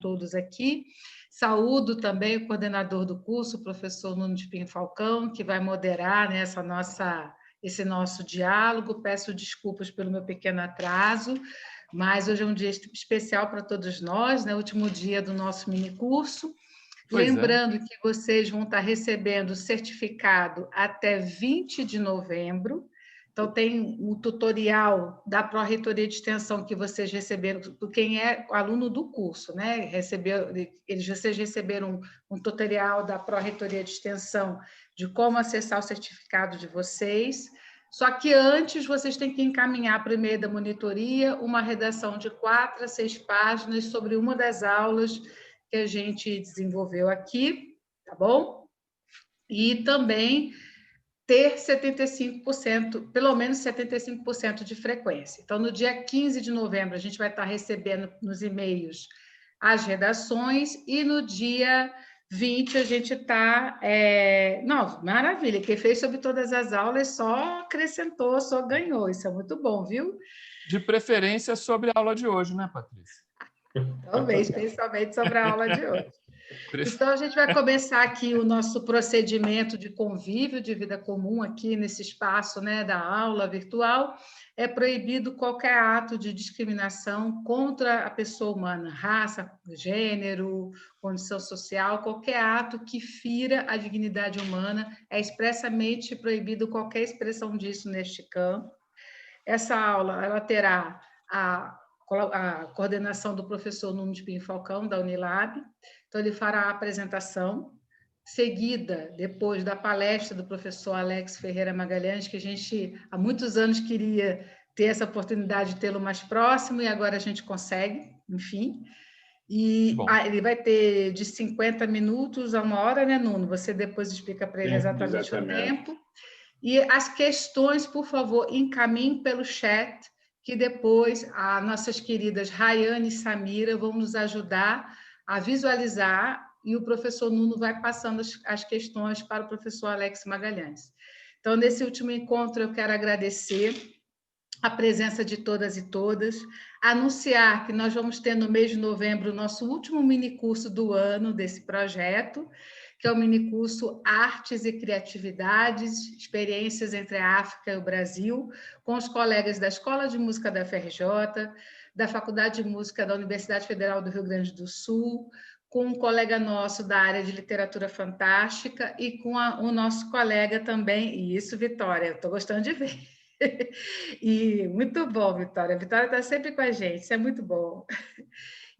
todos aqui. Saúdo também o coordenador do curso, o professor Nuno de Pinho Falcão, que vai moderar, né, esse nosso diálogo. Peço desculpas pelo meu pequeno atraso, mas hoje é um dia especial para todos nós, né, último dia do nosso minicurso. Lembrando que vocês vão estar recebendo o certificado até 20 de novembro. Então, tem o tutorial da Pró-Reitoria de Extensão que vocês receberam, quem é aluno do curso, né? Vocês receberam um tutorial da Pró-Reitoria de Extensão de como acessar o certificado de vocês. Só que antes vocês têm que encaminhar para o e-mail da monitoria uma redação de 4 a 6 páginas sobre uma das aulas que a gente desenvolveu aqui, tá bom? E também ter 75%, pelo menos 75% de frequência. Então, no dia 15 de novembro, a gente vai estar recebendo nos e-mails as redações, e no dia 20 a gente está... Não, maravilha, quem fez sobre todas as aulas só acrescentou, só ganhou, isso é muito bom, viu? De preferência sobre a aula de hoje, né, Patrícia? Talvez, principalmente sobre a aula de hoje. Então, a gente vai começar aqui o nosso procedimento de convívio de vida comum aqui nesse espaço, né, da aula virtual. É proibido qualquer ato de discriminação contra a pessoa humana, raça, gênero, condição social, qualquer ato que fira a dignidade humana. É expressamente proibido qualquer expressão disso neste campo. Essa aula ela terá a coordenação do professor Nuno de Pinho Falcão, da Unilab. Então, ele fará a apresentação, seguida, depois da palestra do professor Alex Ferreira Magalhães, que a gente há muitos anos queria ter essa oportunidade de tê-lo mais próximo, e agora a gente consegue, enfim. E ele vai ter de 50 minutos a 1 hora, né, Nuno? Você depois explica para ele exatamente o tempo. E as questões, por favor, encaminhem pelo chat, que depois as nossas queridas Rayane e Samira vão nos ajudar a visualizar, e o professor Nuno vai passando as questões para o professor Alex Magalhães. Então, nesse último encontro, eu quero agradecer a presença de todas e todas, anunciar que nós vamos ter no mês de novembro o nosso último minicurso do ano desse projeto, que é o minicurso Artes e Criatividades, Experiências entre a África e o Brasil, com os colegas da Escola de Música da FRJ, da Faculdade de Música da Universidade Federal do Rio Grande do Sul, com um colega nosso da área de literatura fantástica e com o nosso colega também, e isso, Vitória, eu estou gostando de ver. E muito bom, Vitória. A Vitória está sempre com a gente, isso é muito bom.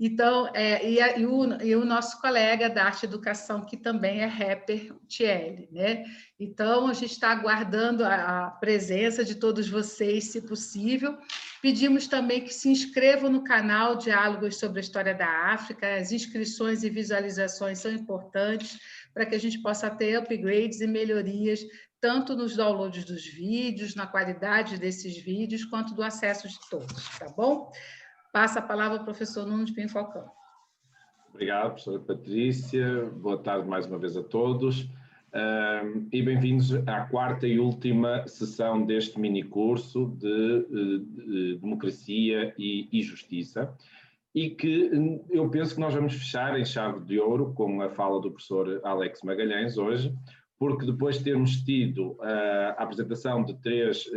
Então, e o nosso colega da Arte e Educação, que também é rapper, Thiele, né? Então, a gente está aguardando a presença de todos vocês, se possível. Pedimos também que se inscrevam no canal Diálogos sobre a História da África. As inscrições e visualizações são importantes para que a gente possa ter upgrades e melhorias, tanto nos downloads dos vídeos, na qualidade desses vídeos, quanto do acesso de todos, tá bom? Passa a palavra ao professor Nuno de Pinho Falcão. Obrigado, professora Patrícia. Boa tarde mais uma vez a todos. E bem-vindos à quarta e última sessão deste minicurso de Democracia e Justiça, e que eu penso que nós vamos fechar em chave de ouro com a fala do professor Alex Magalhães hoje, porque depois de termos tido a apresentação de três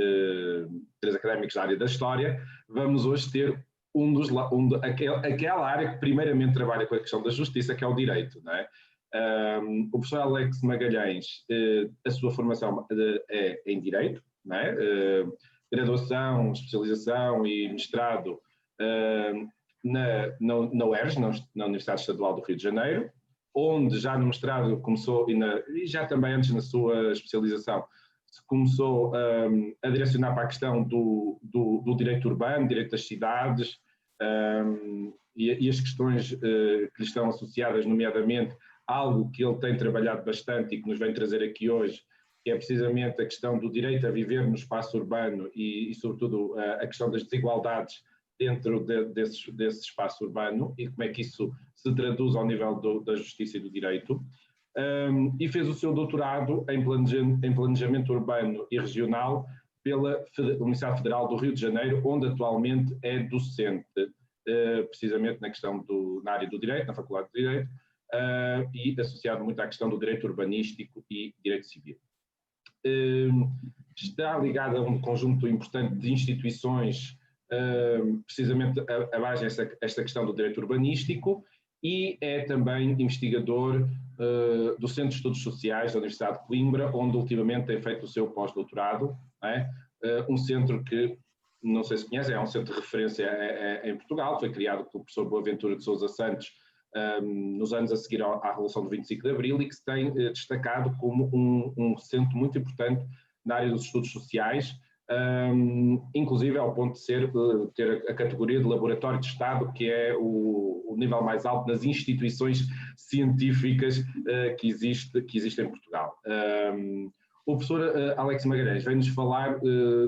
académicos da área da História, vamos hoje ter aquela área que primeiramente trabalha com a questão da justiça, que é o direito, não é? O professor Alex Magalhães, a sua formação é em direito, não é? Graduação, especialização e mestrado na UERJ, na Universidade Estadual do Rio de Janeiro, onde já no mestrado começou, e já também antes na sua especialização, começou a direcionar para a questão do direito urbano, direito das cidades, e as questões que lhe estão associadas, nomeadamente algo que ele tem trabalhado bastante e que nos vem trazer aqui hoje, que é precisamente a questão do direito a viver no espaço urbano e sobretudo, a questão das desigualdades dentro desse espaço urbano e como é que isso se traduz ao nível da justiça e do direito. E fez o seu doutorado em planejamento urbano e regional pela Universidade Federal do Rio de Janeiro, onde atualmente é docente precisamente na área do direito, na Faculdade de Direito, e associado muito à questão do direito urbanístico e direito civil. Está ligado a um conjunto importante de instituições, precisamente abaixo esta questão do direito urbanístico, e é também investigador do Centro de Estudos Sociais da Universidade de Coimbra, onde ultimamente tem feito o seu pós-doutorado, um centro que, não sei se conhecem, é um centro de referência em Portugal, foi criado pelo professor Boaventura de Sousa Santos nos anos a seguir à Revolução do 25 de Abril, e que se tem destacado como um centro muito importante na área dos estudos sociais, inclusive ao ponto de ter a categoria de laboratório de Estado, que é o nível mais alto nas instituições científicas que existe em Portugal. O professor Alex Magalhães vem-nos falar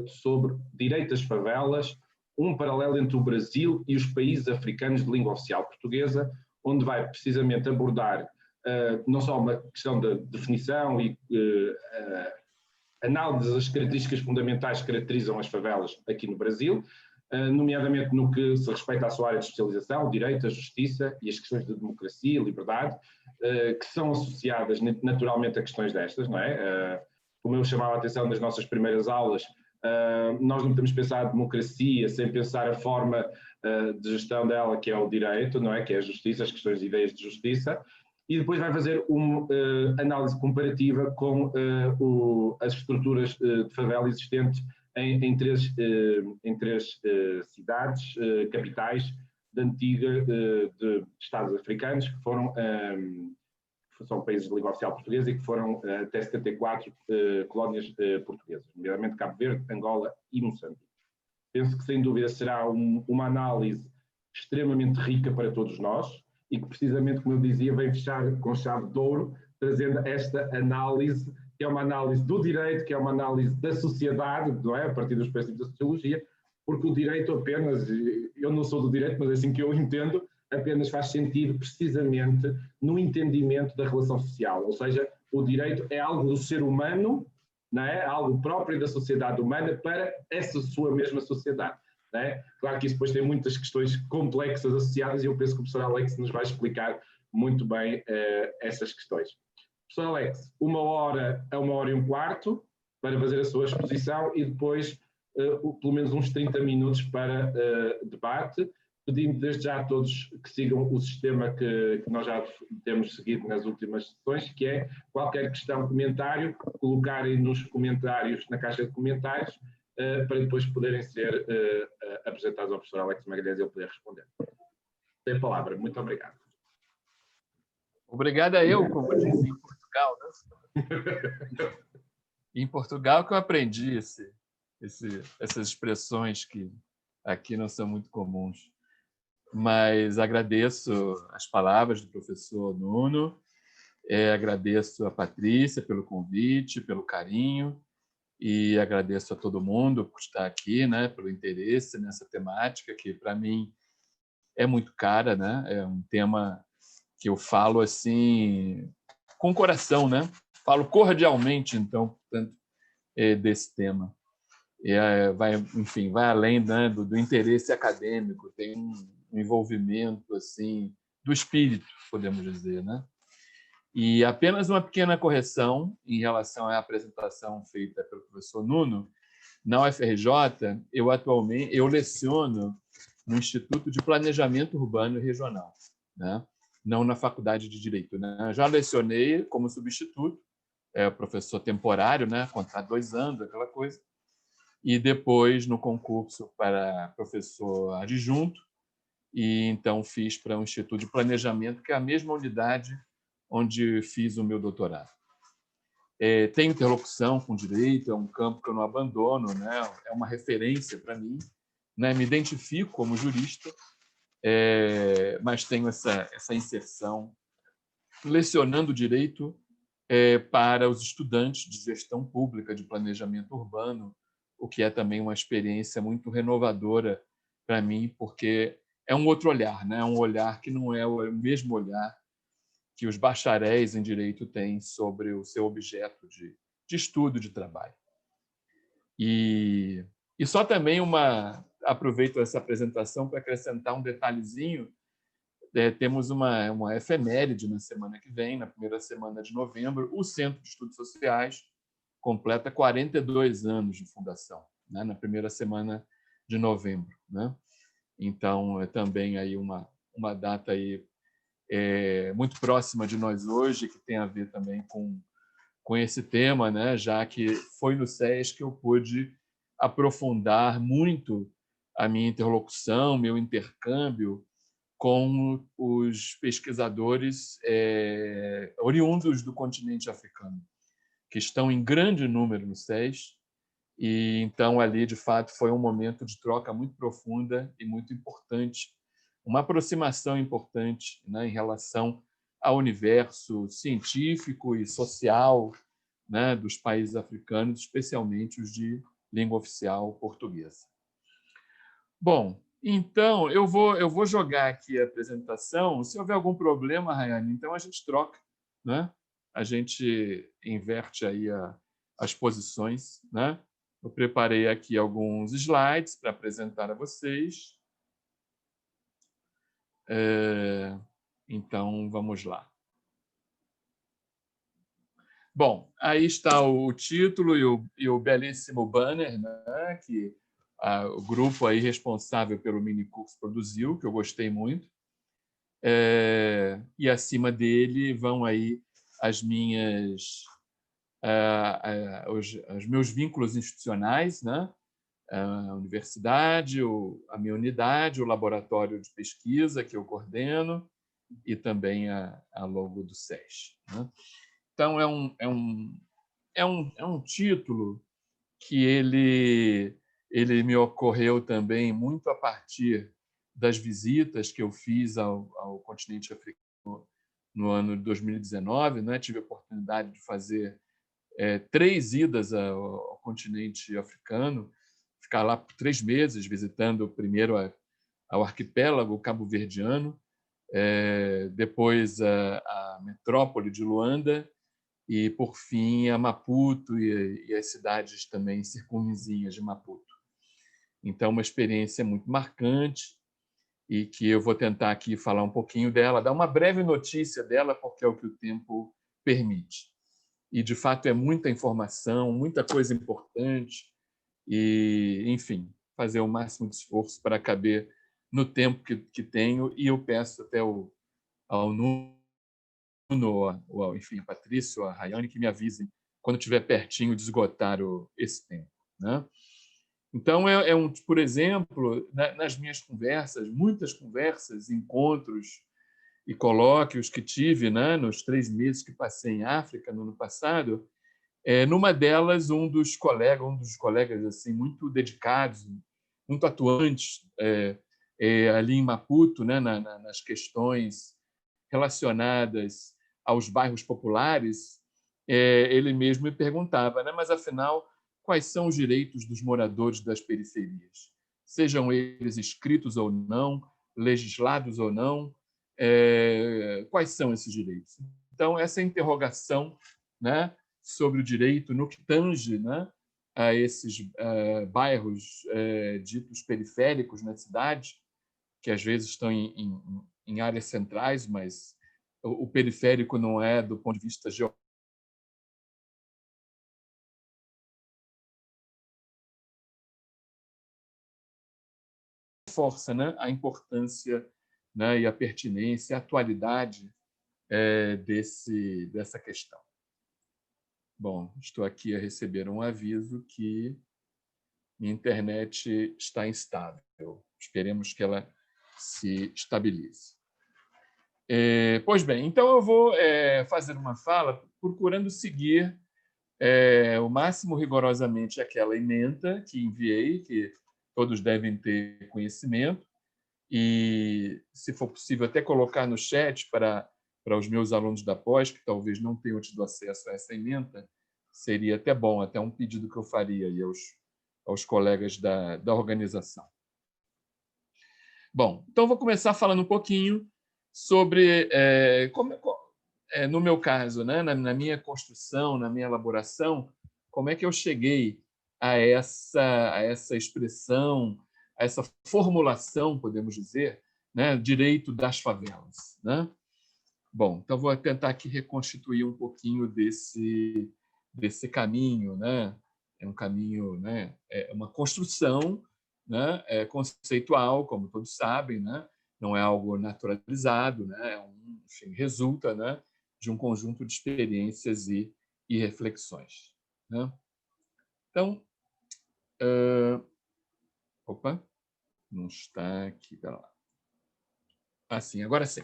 sobre direito às favelas, um paralelo entre o Brasil e os países africanos de língua oficial portuguesa, onde vai precisamente abordar não só uma questão de definição e análise das características fundamentais que caracterizam as favelas aqui no Brasil, nomeadamente no que se respeita à sua área de especialização, o direito, a justiça e as questões de democracia e liberdade, que são associadas naturalmente a questões destas, não é? Como eu chamava a atenção nas nossas primeiras aulas, nós não podemos pensar a democracia sem pensar a forma de gestão dela, que é o direito, não é? Que é a justiça, as questões de ideias de justiça, e depois vai fazer uma análise comparativa com as estruturas de favela existentes em três cidades, capitais de Estados africanos, que são países de língua oficial portuguesa e que foram até 74 colónias portuguesas, nomeadamente Cabo Verde, Angola e Moçambique. Penso que, sem dúvida, será uma análise extremamente rica para todos nós e que, precisamente, como eu dizia, vem fechar com chave de ouro, trazendo esta análise, que é uma análise do direito, que é uma análise da sociedade, não é? A partir dos princípios da sociologia, porque o direito apenas, eu não sou do direito, mas é assim que eu entendo, apenas faz sentido precisamente no entendimento da relação social, ou seja, o direito é algo do ser humano, não é? Algo próprio da sociedade humana para essa sua mesma sociedade. Não é? Claro que isso depois tem muitas questões complexas associadas e eu penso que o professor Alex nos vai explicar muito bem essas questões. Professor Alex, 1 hora a 1h15 para fazer a sua exposição e depois pelo menos uns 30 minutos para debate. Pedimos desde já a todos que sigam o sistema que nós já temos seguido nas últimas sessões, que é qualquer questão, comentário, colocarem nos comentários, na caixa de comentários, para depois poderem ser apresentados ao professor Alex Magalhães e ele poder responder. Tem a palavra. Muito obrigado. Obrigado a eu, como dizem em Portugal, né? Em Portugal que eu aprendi essas expressões que aqui não são muito comuns. Mas agradeço as palavras do professor Nuno, agradeço a Patrícia pelo convite, pelo carinho, e agradeço a todo mundo por estar aqui, né, pelo interesse nessa temática, que para mim é muito cara, né? É um tema que eu falo assim com o coração, né? Falo cordialmente, então, portanto, desse tema. Enfim, vai além, né, do interesse acadêmico, tem um envolvimento assim do espírito, podemos dizer, né? E apenas uma pequena correção em relação à apresentação feita pelo professor Nuno. Na UFRJ, eu leciono no Instituto de Planejamento Urbano e Regional, né? Não na Faculdade de Direito, né? Já lecionei como substituto, professor temporário, né? Contrato 2 anos, aquela coisa. E depois no concurso para professor adjunto, e então fiz para um Instituto de Planejamento, que é a mesma unidade onde fiz o meu doutorado. Tenho interlocução com o direito, é um campo que eu não abandono, né? É uma referência para mim, né? Me identifico como jurista, mas tenho essa inserção lecionando direito para os estudantes de gestão pública, de planejamento urbano, o que é também uma experiência muito renovadora para mim, porque é um outro olhar, né? Um olhar que não é o mesmo olhar que os bacharéis em direito têm sobre o seu objeto de estudo, de trabalho. E só também aproveito essa apresentação para acrescentar um detalhezinho. Temos uma efeméride na semana que vem, na primeira semana de novembro. O Centro de Estudos Sociais completa 42 anos de fundação, né? Na primeira semana de novembro, né? Então, é também aí uma data aí, muito próxima de nós hoje, que tem a ver também com esse tema, né? Já que foi no SES que eu pude aprofundar muito a minha interlocução, meu intercâmbio com os pesquisadores oriundos do continente africano, que estão em grande número no SES, e então ali, de fato, foi um momento de troca muito profunda e muito importante, uma aproximação importante, né, em relação ao universo científico e social, né, dos países africanos, especialmente os de língua oficial portuguesa. Bom, então eu vou jogar aqui a apresentação. Se houver algum problema, Rayane, então a gente troca, né? A gente inverte aí as posições, né? Eu preparei aqui alguns slides para apresentar a vocês. Então, vamos lá. Bom, aí está o título e o belíssimo banner, né, que o grupo aí responsável pelo minicurso produziu, que eu gostei muito. E acima dele vão aí os meus vínculos institucionais, né? A universidade, a minha unidade, o laboratório de pesquisa que eu coordeno e também a logo do SES, né? Então, é um título que ele me ocorreu também muito a partir das visitas que eu fiz ao continente africano no ano de 2019, né? Tive a oportunidade de fazer 3 idas ao continente africano, ficar lá por 3 meses, visitando primeiro ao arquipélago cabo-verdiano, depois a metrópole de Luanda e, por fim, a Maputo e as cidades também circunvizinhas de Maputo. Então, uma experiência muito marcante e que eu vou tentar aqui falar um pouquinho dela, dar uma breve notícia dela, porque é o que o tempo permite. E, de fato, é muita informação, muita coisa importante e, enfim, fazer o máximo de esforço para caber no tempo que tenho, e eu peço até ao Nuno, enfim, a Patrício, a Rayane, que me avisem quando estiver pertinho de esgotar esse tempo, né? Então, por exemplo, nas minhas conversas, muitas conversas, encontros e colóquios que tive, né, nos 3 meses que passei em África no ano passado, numa delas, um dos colegas assim, muito dedicados, muito atuantes ali em Maputo, né, nas questões relacionadas aos bairros populares, ele mesmo me perguntava, né, mas, afinal, quais são os direitos dos moradores das periferias? Sejam eles escritos ou não, legislados ou não, quais são esses direitos? Então, essa interrogação, né, sobre o direito no que tange, né, a esses bairros ditos periféricos na cidade, que às vezes estão em áreas centrais, mas o periférico não é do ponto de vista geográfico. Força, né, a importância, né, e a pertinência, a atualidade dessa questão. Bom, estou aqui a receber um aviso que minha internet está instável. Esperemos que ela se estabilize. Pois bem, então eu vou fazer uma fala procurando seguir o máximo rigorosamente aquela ementa que enviei, que todos devem ter conhecimento, e, se for possível, até colocar no chat para os meus alunos da pós, que talvez não tenham tido acesso a essa ementa, seria até bom, até um pedido que eu faria aí aos colegas da organização. Bom, então vou começar falando um pouquinho sobre, no meu caso, né, na minha construção, na minha elaboração, como é que eu cheguei a essa expressão, essa formulação, podemos dizer, né, direito das favelas, né? Bom, então vou tentar aqui reconstituir um pouquinho desse caminho, né? É um caminho, né? É uma construção, né? Conceitual, como todos sabem, né? Não é algo naturalizado, né? Enfim, resulta, né, de um conjunto de experiências e reflexões, né? Então, opa, não está aqui, pera lá. Assim, agora sim.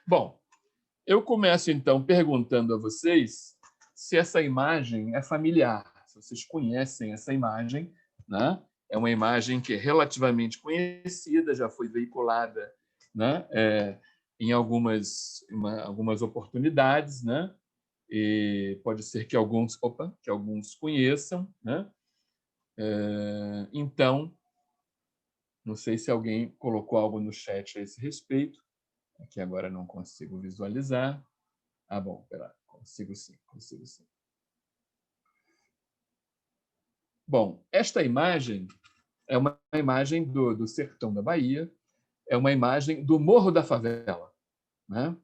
Bom, eu começo então perguntando a vocês se essa imagem é familiar, se vocês conhecem essa imagem, né? É uma imagem que é relativamente conhecida, já foi veiculada, né? Em algumas oportunidades, né? E pode ser que alguns conheçam, né? Então, não sei se alguém colocou algo no chat a esse respeito. Aqui agora não consigo visualizar. Ah, bom, pera, consigo sim. Bom, esta imagem é uma imagem do sertão da Bahia, é uma imagem do Morro da Favela, né?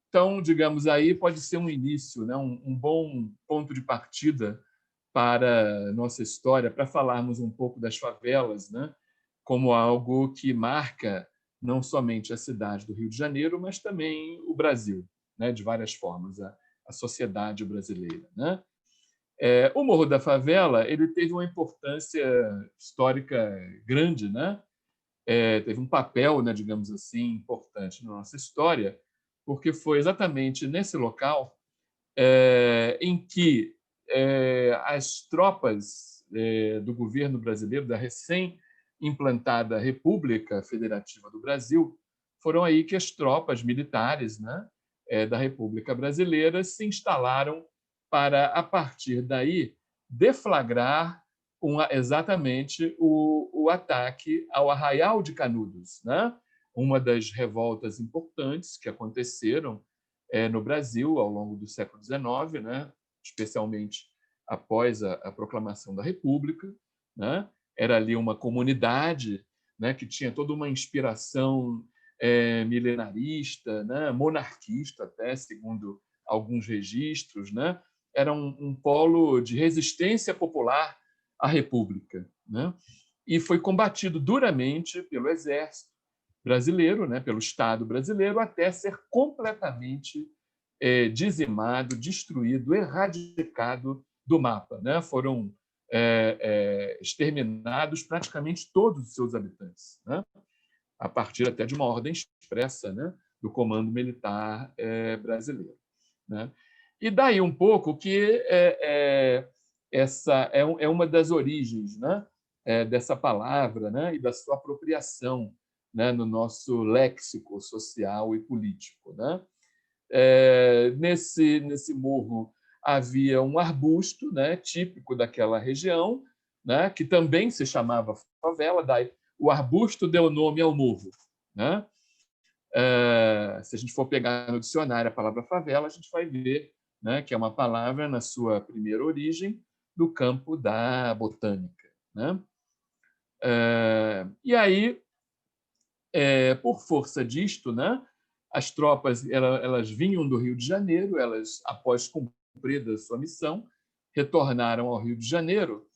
Então, digamos aí, pode ser um início, né? Um bom ponto de partida para a nossa história, para falarmos um pouco das favelas, né? Como algo que marca não somente a cidade do Rio de Janeiro, mas também o Brasil, né? De várias formas, a sociedade brasileira, né? O Morro da Favela ele teve uma importância histórica grande, né? Teve um papel, né, digamos assim, importante na nossa história, porque foi exatamente nesse local em que as tropas do governo brasileiro, da recém-implantada República Federativa do Brasil, foram aí que as tropas militares, né, da República Brasileira se instalaram para, a partir daí, deflagrar exatamente o ataque ao Arraial de Canudos, né? Uma das revoltas importantes que aconteceram no Brasil ao longo do século XIX, né? Especialmente após a proclamação da República, né? Era ali uma comunidade, né, que tinha toda uma inspiração milenarista, né, monarquista até, segundo alguns registros, né? Era um polo de resistência popular à República, né? E foi combatido duramente pelo Exército brasileiro, né, pelo Estado brasileiro, até ser completamente dizimado, destruído, erradicado do mapa, né? Foram exterminados praticamente todos os seus habitantes, né? A partir até de uma ordem expressa, né, do Comando Militar brasileiro, né? E daí um pouco que essa é uma das origens, né, dessa palavra, né, e da sua apropriação, né, no nosso léxico social e político, né? Nesse morro havia um arbusto, né, típico daquela região, né, que também se chamava favela, daí o arbusto deu nome ao morro, né? Se a gente for pegar no dicionário a palavra favela, a gente vai ver, né, que é uma palavra, na sua primeira origem, do campo da botânica, né? E aí, por força disto, né, as tropas elas vinham do Rio de Janeiro, elas, após cumprida sua missão, retornaram ao Rio de Janeiro,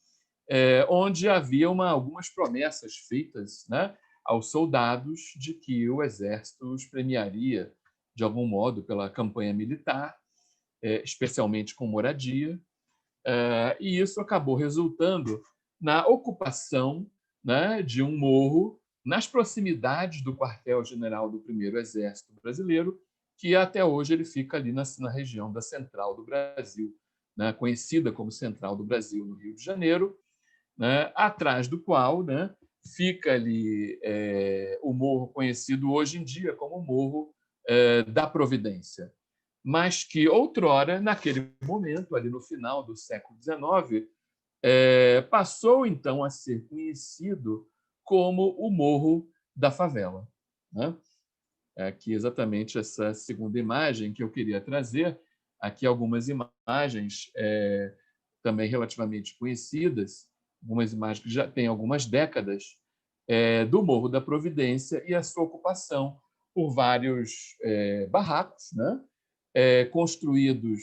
onde havia algumas promessas feitas, né, aos soldados de que o Exército os premiaria, de algum modo, pela campanha militar, especialmente com moradia, e isso acabou resultando na ocupação, né, de um morro nas proximidades do quartel-general do 1º Exército Brasileiro, que até hoje ele fica ali na região da Central do Brasil, né, conhecida como Central do Brasil, no Rio de Janeiro, né, atrás do qual, né, fica ali o morro conhecido hoje em dia como Morro da Providência, mas que outrora, naquele momento, ali no final do século XIX, passou então a ser conhecido como o Morro da Favela, né? Aqui exatamente essa segunda imagem que eu queria trazer, aqui algumas imagens também relativamente conhecidas, algumas imagens que já têm algumas décadas, do Morro da Providência e a sua ocupação por vários barracos, né? Construídos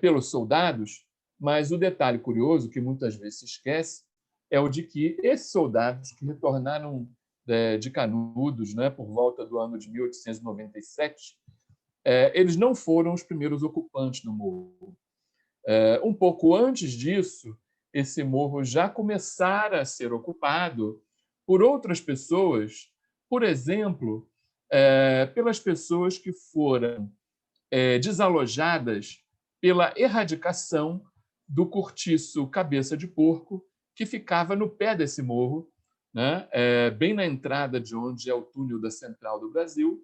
pelos soldados, mas o detalhe curioso, que muitas vezes se esquece, é o de que esses soldados que retornaram de Canudos, né, por volta do ano de 1897, eles não foram os primeiros ocupantes do morro. Um pouco antes disso, esse morro já começara a ser ocupado por outras pessoas, por exemplo, pelas pessoas que foram desalojadas pela erradicação do cortiço Cabeça de Porco, que ficava no pé desse morro, né? Bem na entrada de onde é o túnel da Central do Brasil,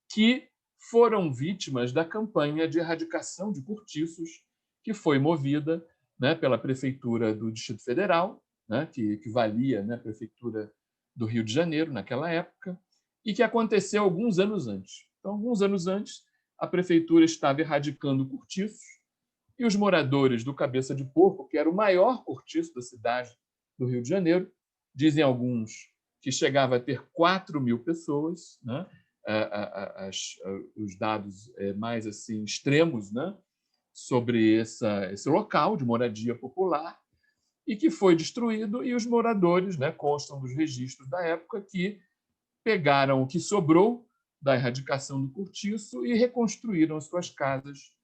que foram vítimas da campanha de erradicação de cortiços que foi movida, né, pela Prefeitura do Distrito Federal, né, que equivalia, né, à Prefeitura do Rio de Janeiro naquela época, e que aconteceu alguns anos antes. Então, alguns anos antes, a Prefeitura estava erradicando cortiços e os moradores do Cabeça de Porco, que era o maior cortiço da cidade do Rio de Janeiro, dizem alguns que chegava a ter 4.000 pessoas, né? Os dados mais assim extremos, né? Sobre esse local de moradia popular, e que foi destruído, e os moradores, né, constam dos registros da época, que pegaram o que sobrou da erradicação do cortiço e reconstruíram as suas casas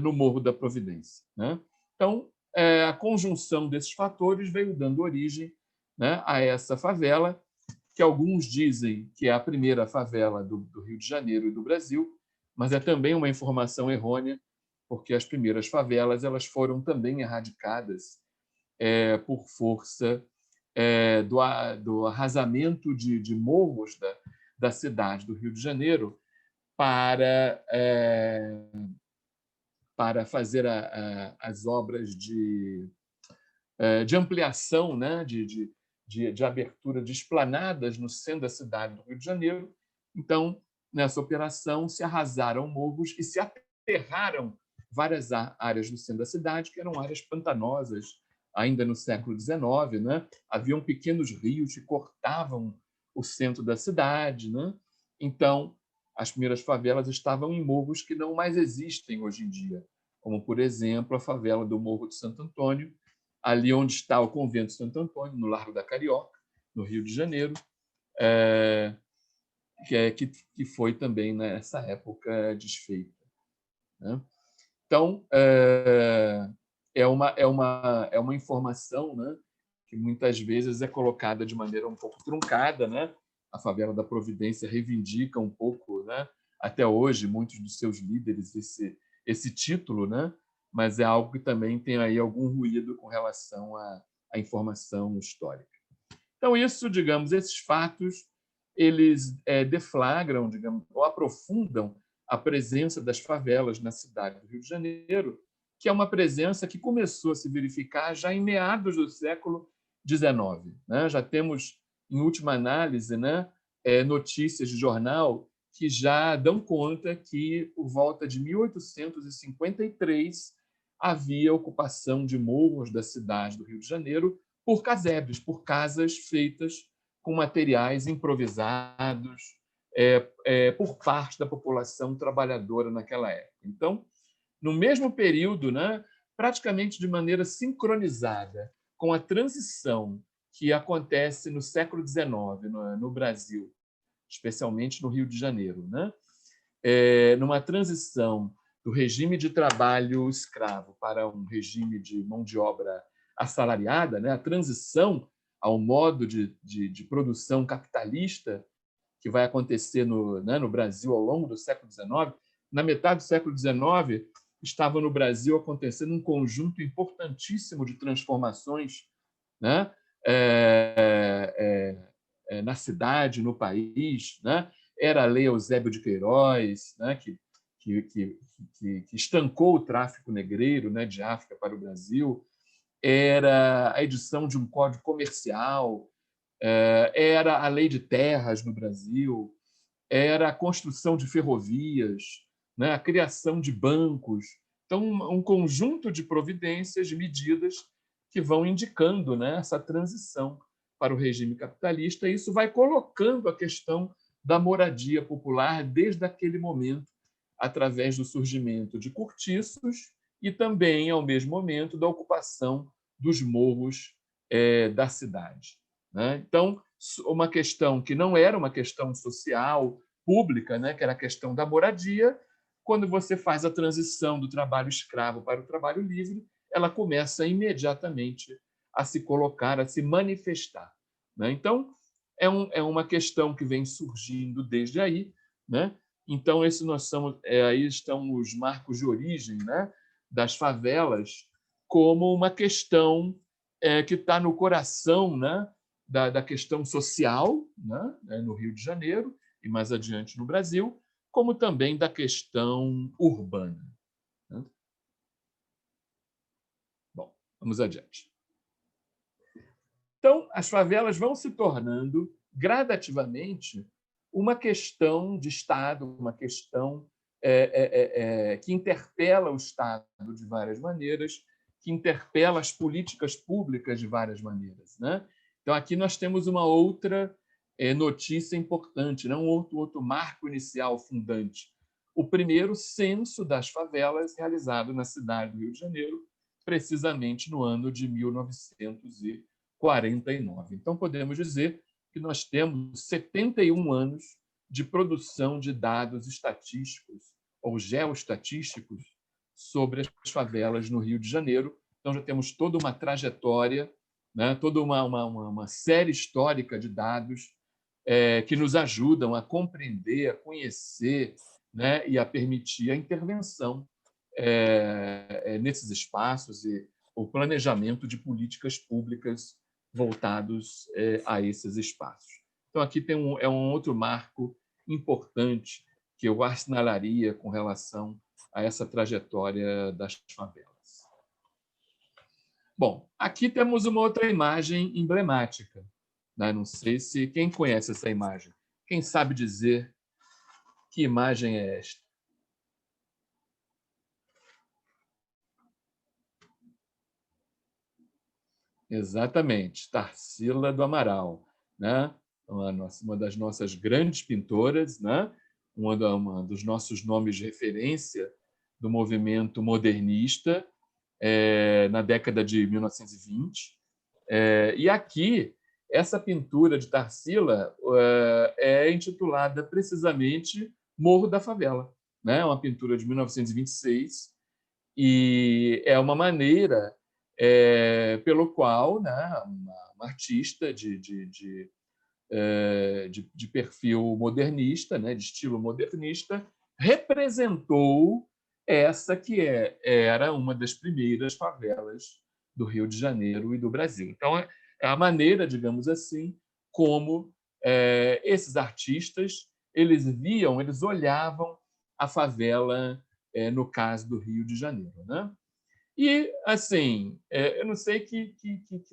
no Morro da Providência, né? Então, a conjunção desses fatores veio dando origem, né, a essa favela, que alguns dizem que é a primeira favela do Rio de Janeiro e do Brasil, mas é também uma informação errônea, porque as primeiras favelas elas foram também erradicadas por força do arrasamento de morros da cidade do Rio de Janeiro para fazer as obras de ampliação, né, de abertura de esplanadas no centro da cidade do Rio de Janeiro. Então, nessa operação, se arrasaram morros e se aterraram várias áreas do centro da cidade, que eram áreas pantanosas, ainda no século XIX, né? Haviam pequenos rios que cortavam o centro da cidade, né? Então, as primeiras favelas estavam em morros que não mais existem hoje em dia, como, por exemplo, a favela do Morro de Santo Antônio, ali onde está o Convento de Santo Antônio, no Largo da Carioca, no Rio de Janeiro, que foi também nessa época desfeita, né? Então, é uma informação, né, que muitas vezes é colocada de maneira um pouco truncada, né? A favela da Providência reivindica um pouco, né, até hoje, muitos dos seus líderes, esse título, né? Mas é algo que também tem aí algum ruído com relação à informação histórica. Então, isso, digamos, esses fatos, eles deflagram, digamos, ou aprofundam a presença das favelas na cidade do Rio de Janeiro, que é uma presença que começou a se verificar já em meados do século XIX, né? Já temos, em última análise, né, notícias de jornal que já dão conta que, por volta de 1853, havia ocupação de morros da cidade do Rio de Janeiro por casebres, por casas feitas com materiais improvisados por parte da população trabalhadora naquela época. Então, no mesmo período, né, praticamente de maneira sincronizada com a transição que acontece no século XIX no Brasil, especialmente no Rio de Janeiro, né, numa transição do regime de trabalho escravo para um regime de mão de obra assalariada, né, a transição ao modo de produção capitalista que vai acontecer no Brasil ao longo do século XIX. Na metade do século XIX, estava no Brasil acontecendo um conjunto importantíssimo de transformações, né, na cidade, no país, né? Era a Lei Eusébio de Queiroz, né, que estancou o tráfico negreiro, né, de África para o Brasil, era a edição de um código comercial, era a lei de terras no Brasil, era a construção de ferrovias, né, a criação de bancos. Então, um conjunto de providências, de medidas que vão indicando, né, essa transição para o regime capitalista, e isso vai colocando a questão da moradia popular desde aquele momento, através do surgimento de cortiços e também, ao mesmo momento, da ocupação dos morros da cidade, né? Então, uma questão que não era uma questão social, pública, né, que era a questão da moradia, quando você faz a transição do trabalho escravo para o trabalho livre, ela começa imediatamente a se colocar, a se manifestar, né? Então, é uma questão que vem surgindo desde aí, né? Então, aí estão os marcos de origem, né, das favelas, como uma questão que está no coração, né, da questão social, né, no Rio de Janeiro e mais adiante no Brasil, como também da questão urbana, né? Bom, vamos adiante. Então, as favelas vão se tornando gradativamente uma questão de Estado, uma questão que interpela o Estado de várias maneiras, que interpela as políticas públicas de várias maneiras, né? Então, aqui nós temos uma outra notícia importante, né? Um outro marco inicial fundante. O primeiro censo das favelas realizado na cidade do Rio de Janeiro, precisamente no ano de 1949. Então, podemos dizer que nós temos 71 anos de produção de dados estatísticos ou geoestatísticos sobre as favelas no Rio de Janeiro. Então, já temos toda uma trajetória, né, toda uma série histórica de dados que nos ajudam a compreender, a conhecer, né, e a permitir a intervenção nesses espaços e o planejamento de políticas públicas voltados a esses espaços. Então, aqui tem um outro marco importante que eu assinalaria com relação a essa trajetória das favelas. Bom, aqui temos uma outra imagem emblemática, né? Não sei se quem conhece essa imagem. Quem sabe dizer que imagem é esta? Exatamente, Tarsila do Amaral, né? Uma das nossas grandes pintoras, né? Uma dos nossos nomes de referência do movimento modernista na década de 1920. E aqui, essa pintura de Tarsila é intitulada precisamente Morro da Favela, né? É uma pintura de 1926 e é uma maneira pelo qual, né, uma artista de perfil modernista, né, de estilo modernista, representou essa que era uma das primeiras favelas do Rio de Janeiro e do Brasil. Então, é a maneira, digamos assim, como esses artistas eles olhavam a favela no caso do Rio de Janeiro, né? E, assim, eu não sei que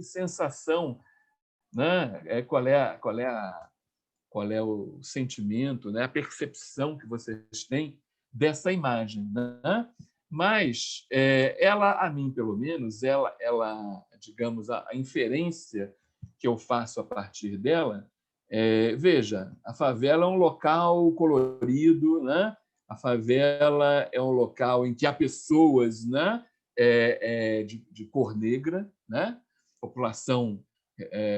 sensação, né? Qual é o sentimento, né? A percepção que vocês têm dessa imagem, né? Mas ela, a mim, pelo menos, digamos, a inferência que eu faço a partir dela, veja, a favela é um local colorido, né? A favela é um local em que há pessoas, né? De cor negra, né? População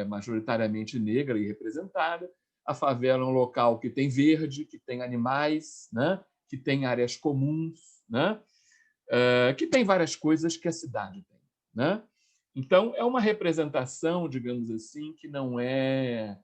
majoritariamente negra e representada. A favela é um local que tem verde, que tem animais, né? Que tem áreas comuns, né? Que tem várias coisas que a cidade tem, né? Então, é uma representação, digamos assim, que não é,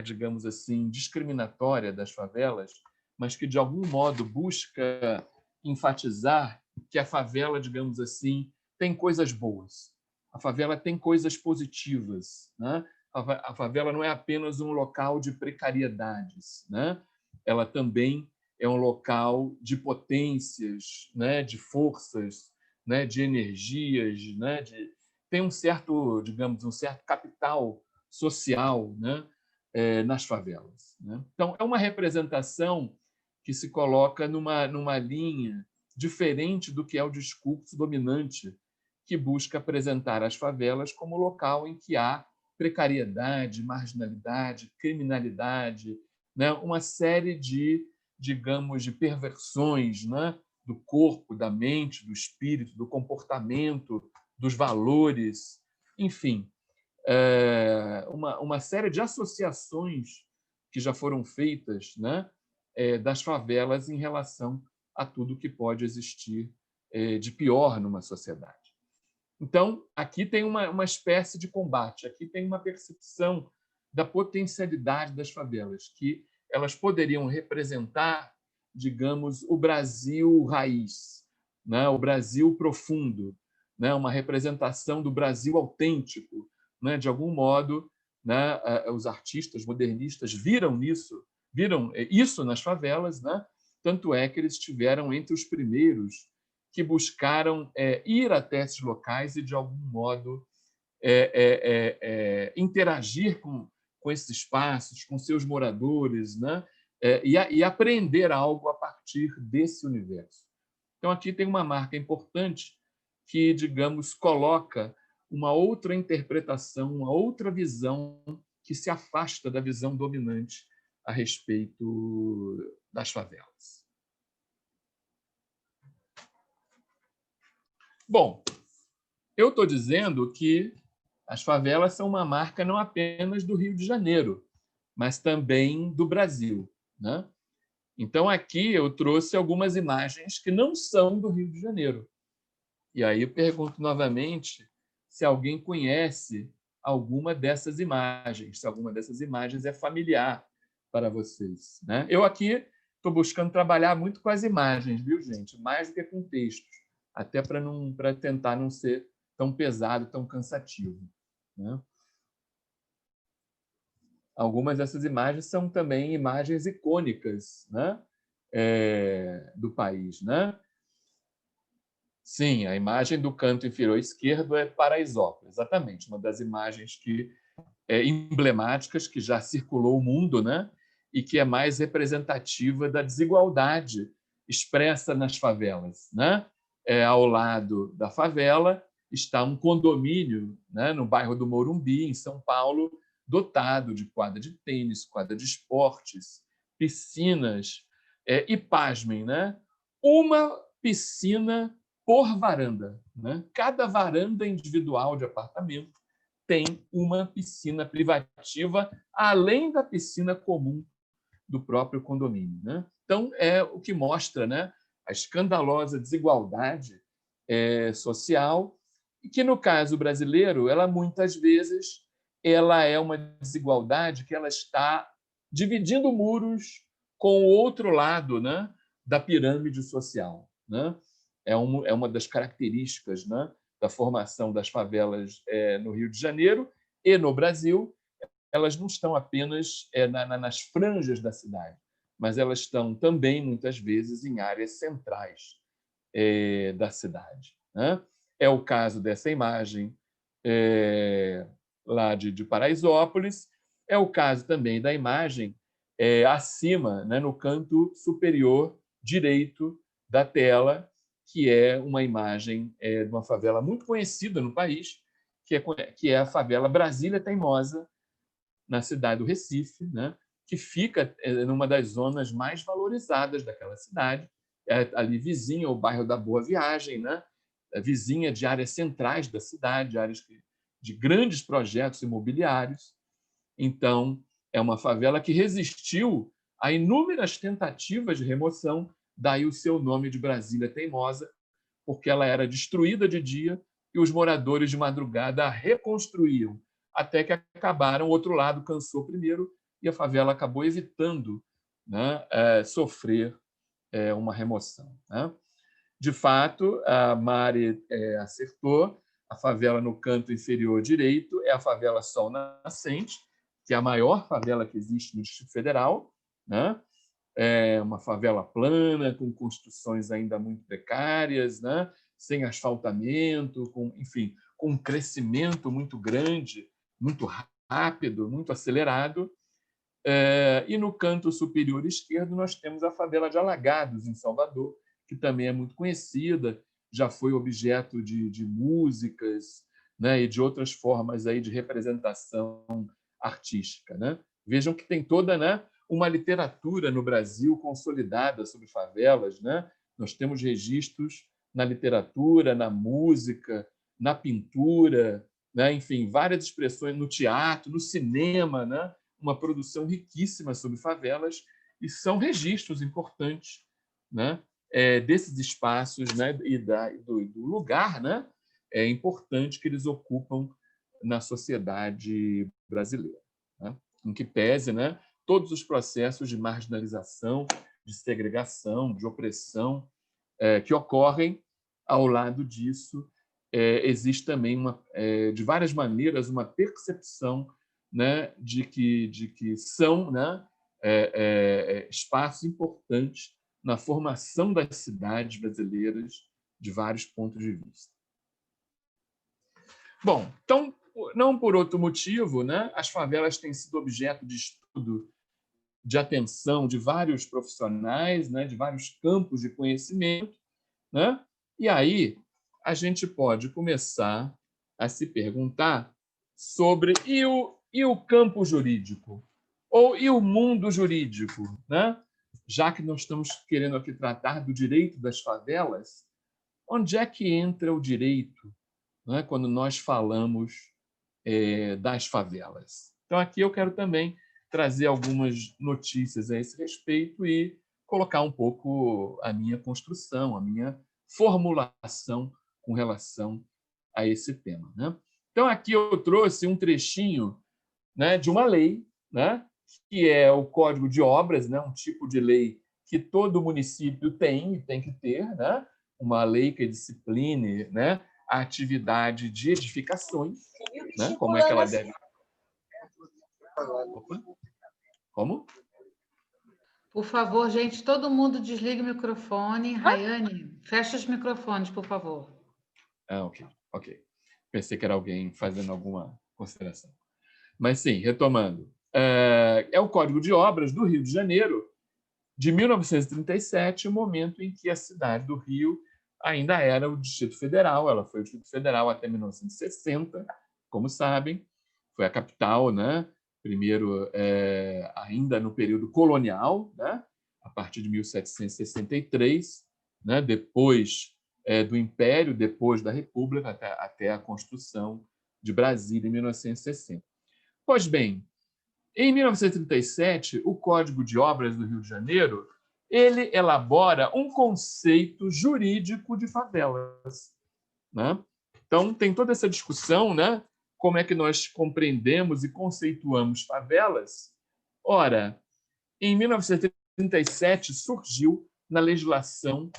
digamos assim, discriminatória das favelas, mas que, de algum modo, busca enfatizar que a favela, digamos assim, tem coisas boas. A favela tem coisas positivas, né? A favela não é apenas um local de precariedades, né? Ela também é um local de potências, né? De forças, né? De energias, né? Tem um certo, digamos, um certo capital social, né? Nas favelas, né? Então, é uma representação que se coloca numa linha diferente do que é o discurso dominante que busca apresentar as favelas como local em que há precariedade, marginalidade, criminalidade, né? Uma série de, digamos, de perversões, né? Do corpo, da mente, do espírito, do comportamento, dos valores, enfim, uma série de associações que já foram feitas, né? Das favelas em relação a tudo que pode existir de pior numa sociedade. Então, aqui tem uma espécie de combate, aqui tem uma percepção da potencialidade das favelas, que elas poderiam representar, digamos, o Brasil raiz, né? O Brasil profundo, né? Uma representação do Brasil autêntico, né? De algum modo, né? Os artistas modernistas viram isso nas favelas, né? Tanto é que eles estiveram entre os primeiros que buscaram ir até esses locais e, de algum modo, interagir com esses espaços, com seus moradores, né? E aprender algo a partir desse universo. Então, aqui tem uma marca importante que, digamos, coloca uma outra interpretação, uma outra visão que se afasta da visão dominante a respeito das favelas. Bom, eu estou dizendo que as favelas são uma marca não apenas do Rio de Janeiro, mas também do Brasil, né? Então, aqui eu trouxe algumas imagens que não são do Rio de Janeiro. E aí eu pergunto novamente se alguém conhece alguma dessas imagens, se alguma dessas imagens é familiar para vocês, né? Eu aqui estou buscando trabalhar muito com as imagens, viu, gente? Mais do que com textos, até para tentar não ser tão pesado, tão cansativo, né? Algumas dessas imagens são também imagens icônicas, né? Do país, né? Sim, a imagem do canto inferior esquerdo é Paraisópolis, exatamente, uma das imagens emblemáticas que já circulou o mundo, né? E que é mais representativa da desigualdade expressa nas favelas, né? Ao lado da favela está um condomínio, né? No bairro do Morumbi, em São Paulo, dotado de quadra de tênis, quadra de esportes, piscinas e, pasmem, né? Uma piscina por varanda, né? Cada varanda individual de apartamento tem uma piscina privativa, além da piscina comum do próprio condomínio, né? Então, é o que mostra, né, a escandalosa desigualdade social, e que, no caso brasileiro, ela muitas vezes é uma desigualdade que ela está dividindo muros com o outro lado, né, da pirâmide social, né? É uma das características, né, da formação das favelas no Rio de Janeiro e no Brasil. Elas não estão apenas nas franjas da cidade, mas elas estão também, muitas vezes, em áreas centrais da cidade, né? É o caso dessa imagem lá de Paraisópolis, é o caso também da imagem acima, né, no canto superior direito da tela, que é uma imagem de uma favela muito conhecida no país, que é a favela Brasília Teimosa, na cidade do Recife, né? Que fica numa das zonas mais valorizadas daquela cidade, ali vizinha ao bairro da Boa Viagem, né? Vizinha de áreas centrais da cidade, áreas de grandes projetos imobiliários. Então, é uma favela que resistiu a inúmeras tentativas de remoção, daí o seu nome de Brasília Teimosa, porque ela era destruída de dia e os moradores de madrugada a reconstruíam, até que acabaram, o outro lado cansou primeiro e a favela acabou evitando, né, sofrer uma remoção, né? De fato, a Mari acertou, a favela no canto inferior direito é a favela Sol Nascente, que é a maior favela que existe no Distrito Federal, né? É uma favela plana, com construções ainda muito precárias, né? Sem asfaltamento, enfim, com um crescimento muito grande, muito rápido, muito acelerado. E no canto superior esquerdo nós temos a favela de Alagados, em Salvador, que também é muito conhecida, já foi objeto de músicas, né, e de outras formas aí de representação artística, né? Vejam que tem toda, né, uma literatura no Brasil consolidada sobre favelas, né? Nós temos registros na literatura, na música, na pintura, né? Enfim, várias expressões no teatro, no cinema, né? Uma produção riquíssima sobre favelas, e são registros importantes, né? Desses espaços, né? E do lugar, né? É importante que eles ocupam na sociedade brasileira, né? Em que pese, né, todos os processos de marginalização, de segregação, de opressão que ocorrem ao lado disso, existe também de várias maneiras uma percepção, né, de que são, né, espaços importantes na formação das cidades brasileiras de vários pontos de vista. Bom, então, não por outro motivo, né, as favelas têm sido objeto de estudo, de atenção de vários profissionais, né, de vários campos de conhecimento, né? E aí a gente pode começar a se perguntar sobre e o campo jurídico, e o mundo jurídico, né? Já que nós estamos querendo aqui tratar do direito das favelas, onde é que entra o direito, né, quando nós falamos das favelas? Então, aqui eu quero também trazer algumas notícias a esse respeito e colocar um pouco a minha construção, a minha formulação com relação a esse tema, né? Então, aqui eu trouxe um trechinho, né, de uma lei, né, que é o Código de Obras, né, um tipo de lei que todo município tem que ter, né, uma lei que discipline, né, a atividade de edificações, né, como é que ela deve... Opa. Como? Por favor, gente, todo mundo desliga o microfone. Rayane, fecha os microfones, por favor. Ok. Pensei que era alguém fazendo alguma consideração. Mas sim, retomando. É o Código de Obras do Rio de Janeiro, de 1937, o momento em que a cidade do Rio ainda era o Distrito Federal. Ela foi o Distrito Federal até 1960, como sabem. Foi a capital, né? Primeiro, ainda no período colonial, né? A partir de 1763, né? Depois do Império, depois da República, até a construção de Brasília, em 1960. Pois bem, em 1937, o Código de Obras do Rio de Janeiro ele elabora um conceito jurídico de favelas, né? Então, tem toda essa discussão, né? Como é que nós compreendemos e conceituamos favelas? Ora, em 1937 surgiu na legislação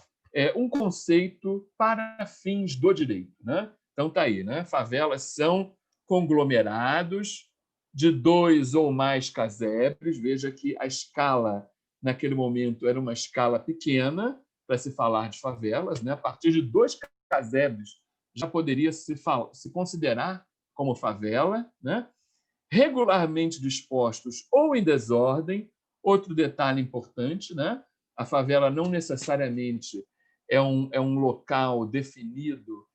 um conceito para fins do direito, né? Então tá aí, né? Favelas são conglomerados de 2 ou mais casebres. Veja que a escala naquele momento era uma escala pequena para se falar de favelas, né? A partir de 2 casebres já poderia se considerar como favela, né? Regularmente dispostos ou em desordem. Outro detalhe importante, né? A favela não necessariamente é um local definido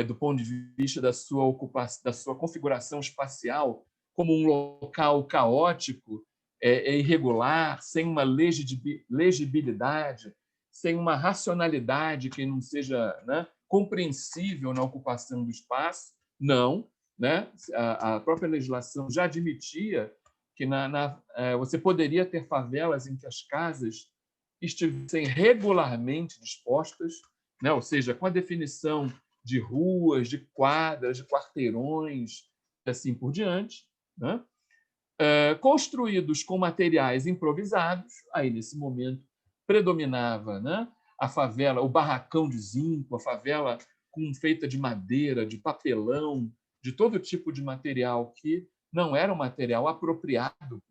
do ponto de vista da sua ocupação, da sua configuração espacial, como um local caótico, irregular, sem uma legibilidade, sem uma racionalidade que não seja, né, compreensível na ocupação do espaço. Não, né? A própria legislação já admitia que você poderia ter favelas em que as casas estivessem regularmente dispostas, né? Ou seja, com a definição de ruas, de quadras, de quarteirões, assim por diante, né? Construídos com materiais improvisados. Aí, nesse momento, predominava, né, a favela, o barracão de zinco, a favela feita de madeira, de papelão, de todo tipo de material que não era um material apropriado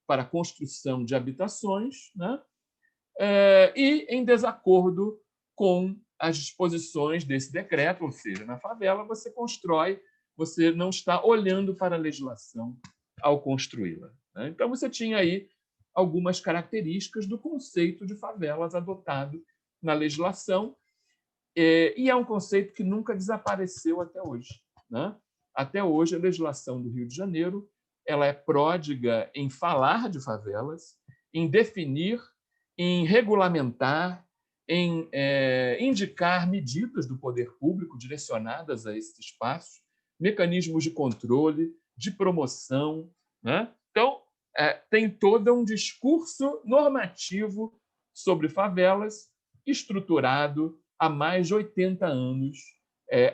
para a construção de habitações, né? E em desacordo com as disposições desse decreto, ou seja, na favela você constrói, você não está olhando para a legislação ao construí-la, né? Então você tinha aí algumas características do conceito de favelas adotado na legislação, E é um conceito que nunca desapareceu até hoje, né? Até hoje, a legislação do Rio de Janeiro ela é pródiga em falar de favelas, em definir, em regulamentar, em indicar medidas do poder público direcionadas a esses espaços, mecanismos de controle, de promoção, né? Então, tem todo um discurso normativo sobre favelas estruturado há mais de 80 anos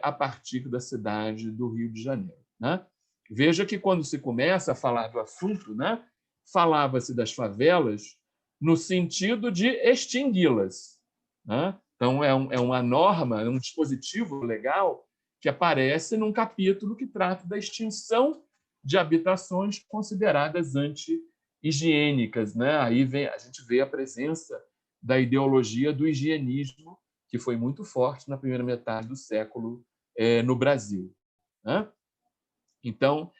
a partir da cidade do Rio de Janeiro, né? Veja que, quando se começa a falar do assunto, né, falava-se das favelas no sentido de extingui-las, né? Então, é uma norma, é um dispositivo legal que aparece num capítulo que trata da extinção de habitações consideradas anti-higiênicas, né? Aí a gente vê a presença da ideologia do higienismo, que foi muito forte na primeira metade do século no Brasil, né? Então,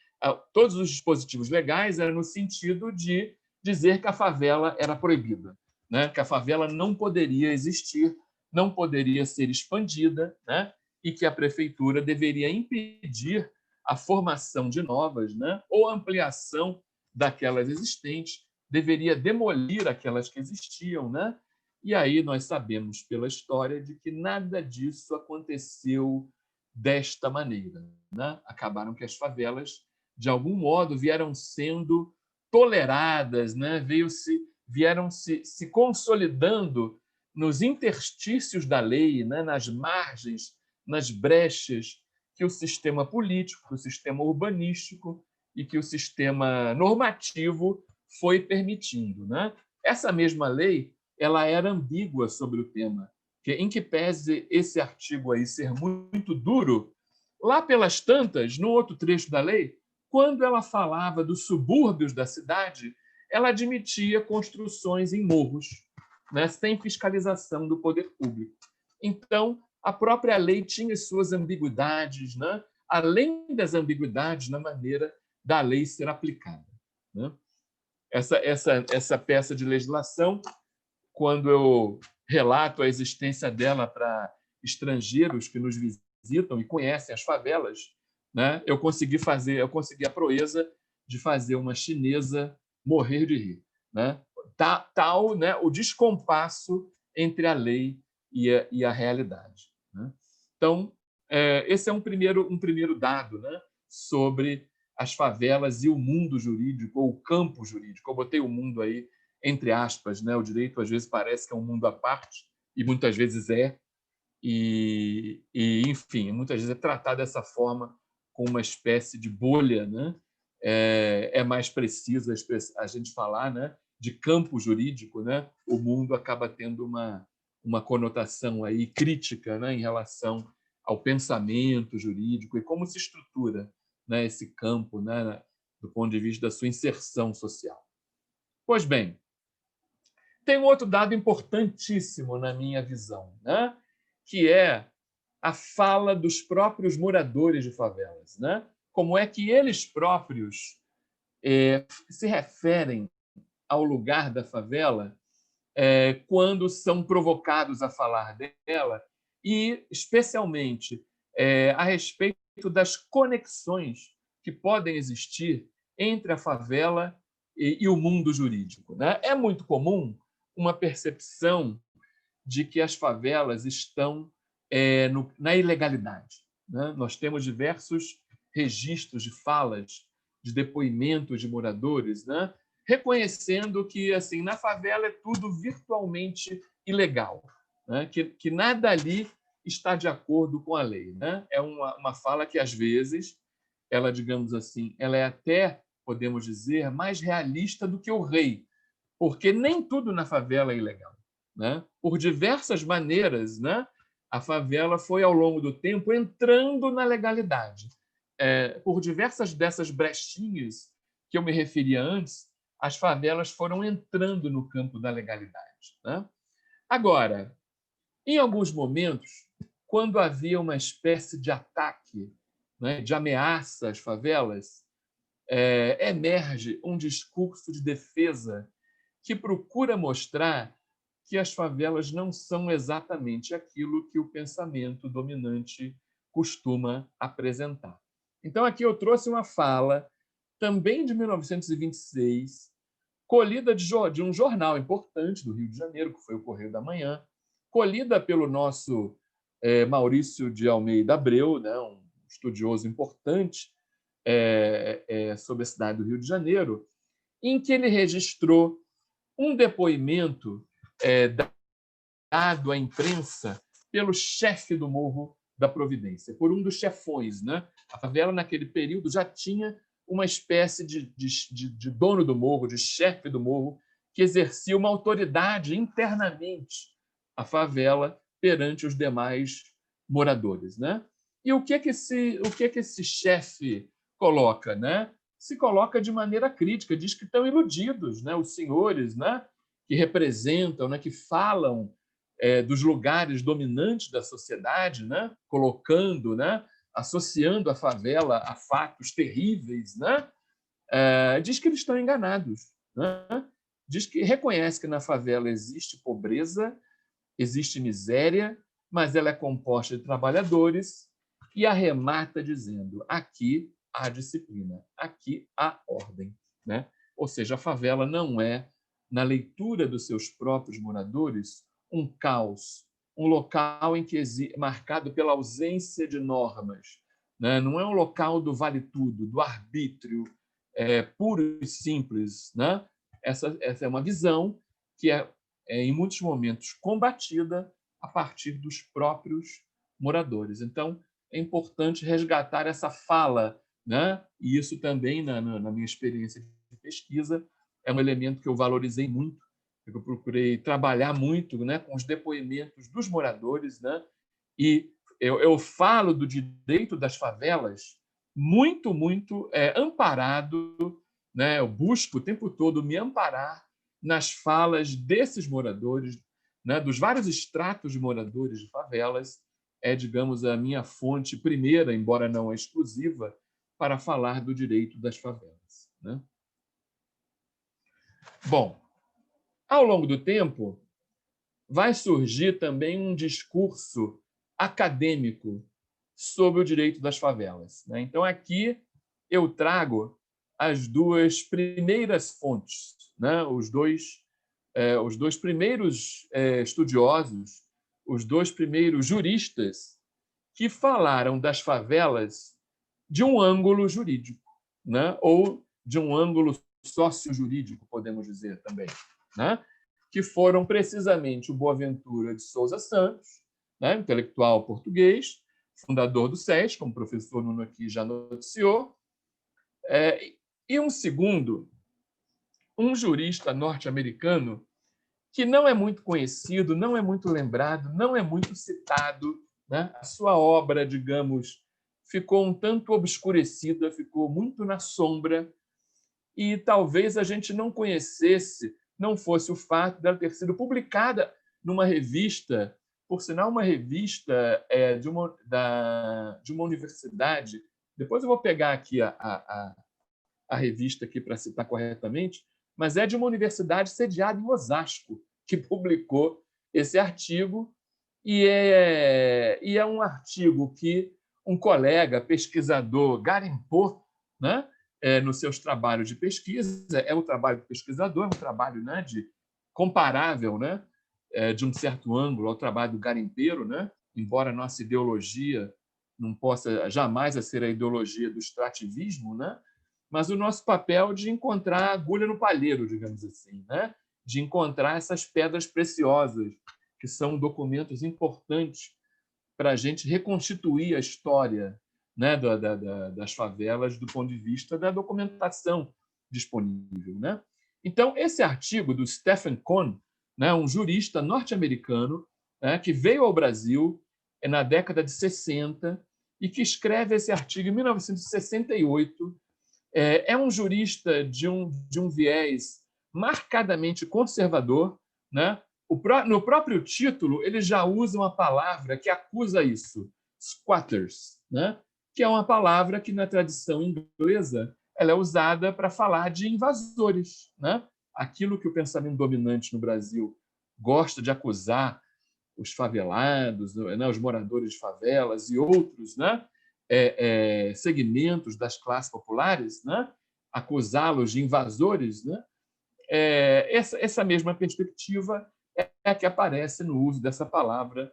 todos os dispositivos legais eram no sentido de dizer que a favela era proibida, né? Que a favela não poderia existir, não poderia ser expandida, né? E que a prefeitura deveria impedir a formação de novas, né? Ou a ampliação daquelas existentes, deveria demolir aquelas que existiam, né? E aí nós sabemos pela história de que nada disso aconteceu desta maneira, né? Acabaram que as favelas, de algum modo, vieram sendo toleradas, né? Vieram se consolidando nos interstícios da lei, né? Nas margens, nas brechas que o sistema político, que o sistema urbanístico e que o sistema normativo foi permitindo, né? Essa mesma lei ela era ambígua sobre o tema, que, em que pese esse artigo aí ser muito duro, lá pelas tantas, no outro trecho da lei, quando ela falava dos subúrbios da cidade, ela admitia construções em morros, né, sem fiscalização do poder público. Então, a própria lei tinha suas ambiguidades, né, além das ambiguidades na maneira da lei ser aplicada, né? Essa peça de legislação, quando eu relato a existência dela para estrangeiros que nos visitam e conhecem as favelas, né, eu consegui a proeza de fazer uma chinesa morrer de rir, né? Tal, né, o descompasso entre a lei e a realidade, né? Então, esse é um primeiro dado, né, sobre as favelas e o mundo jurídico, ou o campo jurídico. Eu botei o mundo aí entre aspas, né? O direito às vezes parece que é um mundo à parte, e muitas vezes enfim, muitas vezes é tratado dessa forma, com uma espécie de bolha, né? É mais preciso a gente falar, né, de campo jurídico, né? O mundo acaba tendo uma conotação aí crítica, né, em relação ao pensamento jurídico e como se estrutura, né, esse campo, né, do ponto de vista da sua inserção social. Pois bem, tem um outro dado importantíssimo na minha visão, né? Que é a fala dos próprios moradores de favelas, né? Como é que eles próprios se referem ao lugar da favela quando são provocados a falar dela, e especialmente a respeito das conexões que podem existir entre a favela e o mundo jurídico, né? É muito comum uma percepção de que as favelas estão na ilegalidade, né? Nós temos diversos registros de falas, de depoimentos de moradores, né, reconhecendo que assim na favela é tudo virtualmente ilegal, né, que nada ali está de acordo com a lei, né? É uma fala que às vezes ela, digamos assim, ela é até, podemos dizer, mais realista do que o rei, porque nem tudo na favela é ilegal, né? Por diversas maneiras, né? A favela foi, ao longo do tempo, entrando na legalidade. Por diversas dessas brechinhas que eu me referia antes, as favelas foram entrando no campo da legalidade, né? Agora, em alguns momentos, quando havia uma espécie de ataque, né, de ameaça às favelas, emerge um discurso de defesa que procura mostrar que as favelas não são exatamente aquilo que o pensamento dominante costuma apresentar. Então, aqui eu trouxe uma fala, também de 1926, colhida de um jornal importante do Rio de Janeiro, que foi o Correio da Manhã, colhida pelo nosso Maurício de Almeida Abreu, né, um estudioso importante sobre a cidade do Rio de Janeiro, em que ele registrou um depoimento dado à imprensa pelo chefe do Morro da Providência, por um dos chefões, né? A favela, naquele período, já tinha uma espécie de dono do morro, de chefe do morro, que exercia uma autoridade internamente à favela perante os demais moradores, né? E o que esse chefe coloca, né? Se coloca de maneira crítica, diz que estão iludidos, né? Os senhores, né? Que representam, né? Que falam dos lugares dominantes da sociedade, né? Colocando, né? Associando a favela a fatos terríveis, né? Diz que eles estão enganados, né? Diz que reconhece que na favela existe pobreza, existe miséria, mas ela é composta de trabalhadores, e arremata dizendo: aqui há disciplina, aqui há ordem, né? Ou seja, a favela não é, na leitura dos seus próprios moradores, um caos, um local em que marcado pela ausência de normas, né? Não é um local do vale tudo, do arbítrio puro e simples, né? Essa é uma visão que é em muitos momentos combatida a partir dos próprios moradores. Então, é importante resgatar essa fala, né? E isso também, na minha experiência de pesquisa, é um elemento que eu valorizei muito. Eu procurei trabalhar muito, né, com os depoimentos dos moradores, né? E eu falo do direito das favelas muito, muito amparado, né? Eu busco o tempo todo me amparar nas falas desses moradores, né, dos vários estratos de moradores de favelas, digamos, a minha fonte primeira, embora não exclusiva, para falar do direito das favelas, né? Bom, ao longo do tempo, vai surgir também um discurso acadêmico sobre o direito das favelas, né? Então, aqui eu trago as duas primeiras fontes, né? Os dois primeiros estudiosos, os dois primeiros juristas que falaram das favelas de um ângulo jurídico, né? Ou de um ângulo sócio-jurídico, podemos dizer também, né? Que foram precisamente o Boaventura de Souza Santos, né? Intelectual português, fundador do SES, como o professor Nuno aqui já noticiou, e um segundo, um jurista norte-americano que não é muito conhecido, não é muito lembrado, não é muito citado, né? A sua obra, digamos, ficou um tanto obscurecida, ficou muito na sombra, e talvez a gente não conhecesse, não fosse o fato dela ter sido publicada numa revista, por sinal, uma revista de uma universidade. Depois eu vou pegar aqui a revista aqui para citar corretamente, mas é de uma universidade sediada em Osasco, que publicou esse artigo, e é um artigo que um colega pesquisador garimpou, né? Nos seus trabalhos de pesquisa. É um trabalho de pesquisador, é um trabalho, né, comparável, né, de um certo ângulo ao trabalho do garimpeiro, né? Embora a nossa ideologia não possa jamais ser a ideologia do extrativismo, né? Mas o nosso papel de encontrar a agulha no palheiro, digamos assim, né? De encontrar essas pedras preciosas, que são documentos importantes para a gente reconstituir a história, né, das favelas do ponto de vista da documentação disponível, né? Então, esse artigo do Stephen Cohn, né, um jurista norte-americano, né, que veio ao Brasil na década de 60 e que escreve esse artigo em 1968, é um jurista de um viés marcadamente conservador, né? No próprio título, ele já usa uma palavra que acusa isso, squatters, né? Que é uma palavra que, na tradição inglesa, ela é usada para falar de invasores, né? Aquilo que o pensamento dominante no Brasil gosta de acusar os favelados, né, os moradores de favelas e outros, né, segmentos das classes populares, né, acusá-los de invasores, né, essa mesma perspectiva é a que aparece no uso dessa palavra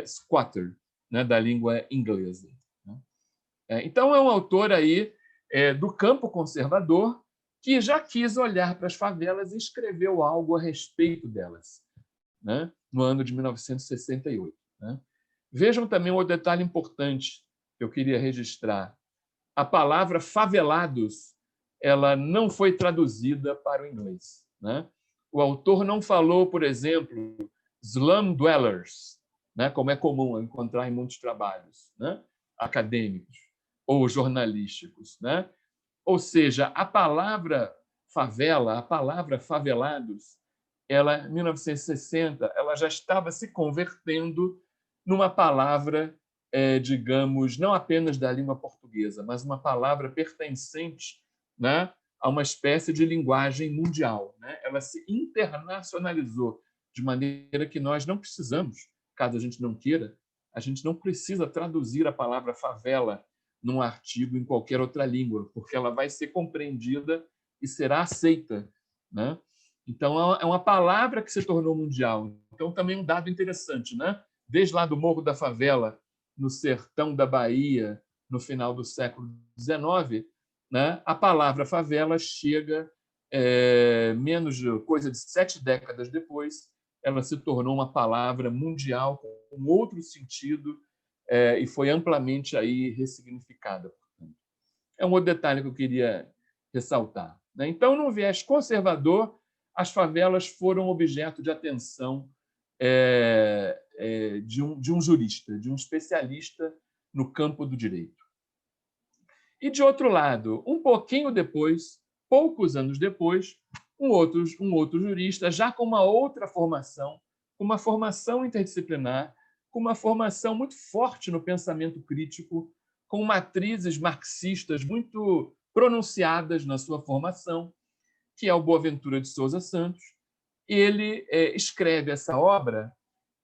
squatter, né, da língua inglesa. Né? Então, é um autor aí do campo conservador que já quis olhar para as favelas e escreveu algo a respeito delas, né, no ano de 1968. Né? Vejam também um outro detalhe importante que eu queria registrar. A palavra favelados ela não foi traduzida para o inglês. Né? O autor não falou, por exemplo, slum dwellers, né, como é comum encontrar em muitos trabalhos, né, acadêmicos ou jornalísticos. Né? Ou seja, a palavra favela, a palavra favelados, ela, em 1960, ela já estava se convertendo numa palavra, digamos, não apenas da língua portuguesa, mas uma palavra pertencente, né, a uma espécie de linguagem mundial. Né? Ela se internacionalizou de maneira que nós não precisamos, caso a gente não queira, a gente não precisa traduzir a palavra favela num artigo em qualquer outra língua, porque ela vai ser compreendida e será aceita. Né? Então, é uma palavra que se tornou mundial. Então, também um dado interessante. Né? Desde lá do Morro da Favela, no sertão da Bahia, no final do século XIX, né? A palavra favela chega, menos de coisa de 7 décadas depois, ela se tornou uma palavra mundial com outro sentido, e foi amplamente aí ressignificada. É um outro detalhe que eu queria ressaltar. Né? Então, no viés conservador, as favelas foram objeto de atenção de um jurista, de um especialista no campo do direito. E, de outro lado, um pouquinho depois, poucos anos depois, um outro jurista, já com uma outra formação, com uma formação interdisciplinar, com uma formação muito forte no pensamento crítico, com matrizes marxistas muito pronunciadas na sua formação, que é o Boaventura de Souza Santos. Ele escreve essa obra,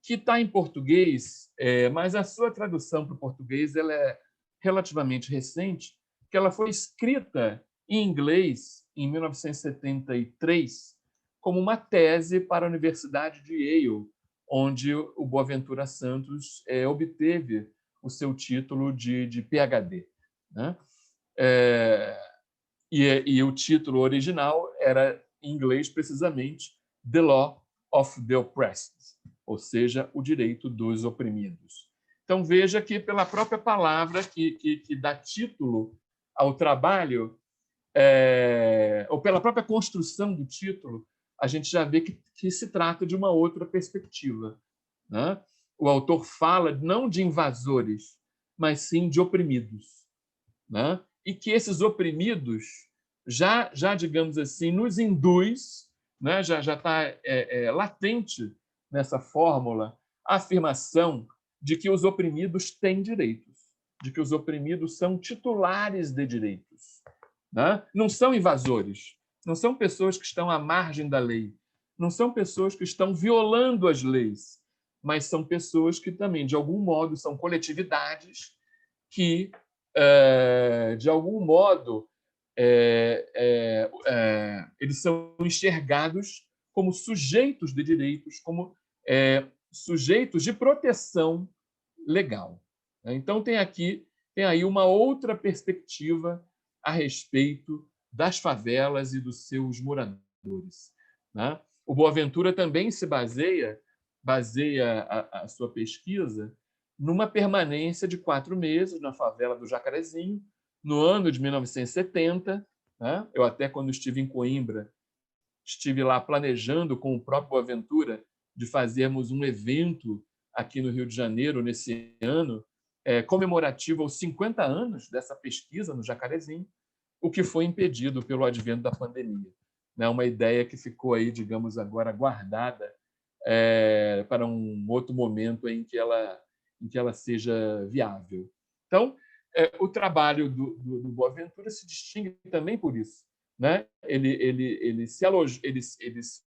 que está em português, mas a sua tradução para o português ela é relativamente recente, que ela foi escrita em inglês em 1973 como uma tese para a Universidade de Yale, onde o Boaventura Santos obteve o seu título de PhD. Né? E o título original era, em inglês, precisamente, The Law of the Oppressed, ou seja, o direito dos oprimidos. Então, veja que, pela própria palavra que dá título ao trabalho, ou pela própria construção do título, a gente já vê que se trata de uma outra perspectiva. Né? O autor fala não de invasores, mas sim de oprimidos. Né? E que esses oprimidos já digamos assim, nos induz, né? já está latente nessa fórmula a afirmação de que os oprimidos têm direitos, de que os oprimidos são titulares de direitos. Né? Não são invasores, não são pessoas que estão à margem da lei, não são pessoas que estão violando as leis, mas são pessoas que também, de algum modo, são coletividades que, de algum modo, eles são enxergados como sujeitos de direitos, como sujeitos de proteção legal. Então, tem aí uma outra perspectiva a respeito das favelas e dos seus moradores. Né? O Boaventura também se baseia a sua pesquisa numa permanência de 4 meses na favela do Jacarezinho, no ano de 1970. Né? Eu até, quando estive em Coimbra, estive lá planejando com o próprio Boaventura de fazermos um evento aqui no Rio de Janeiro, nesse ano, comemorativo aos 50 anos dessa pesquisa no Jacarezinho, o que foi impedido pelo advento da pandemia. Né? Uma ideia que ficou aí, digamos, agora guardada para um outro momento em que ela seja viável. Então, o trabalho do Boaventura se distingue também por isso. Né? Ele se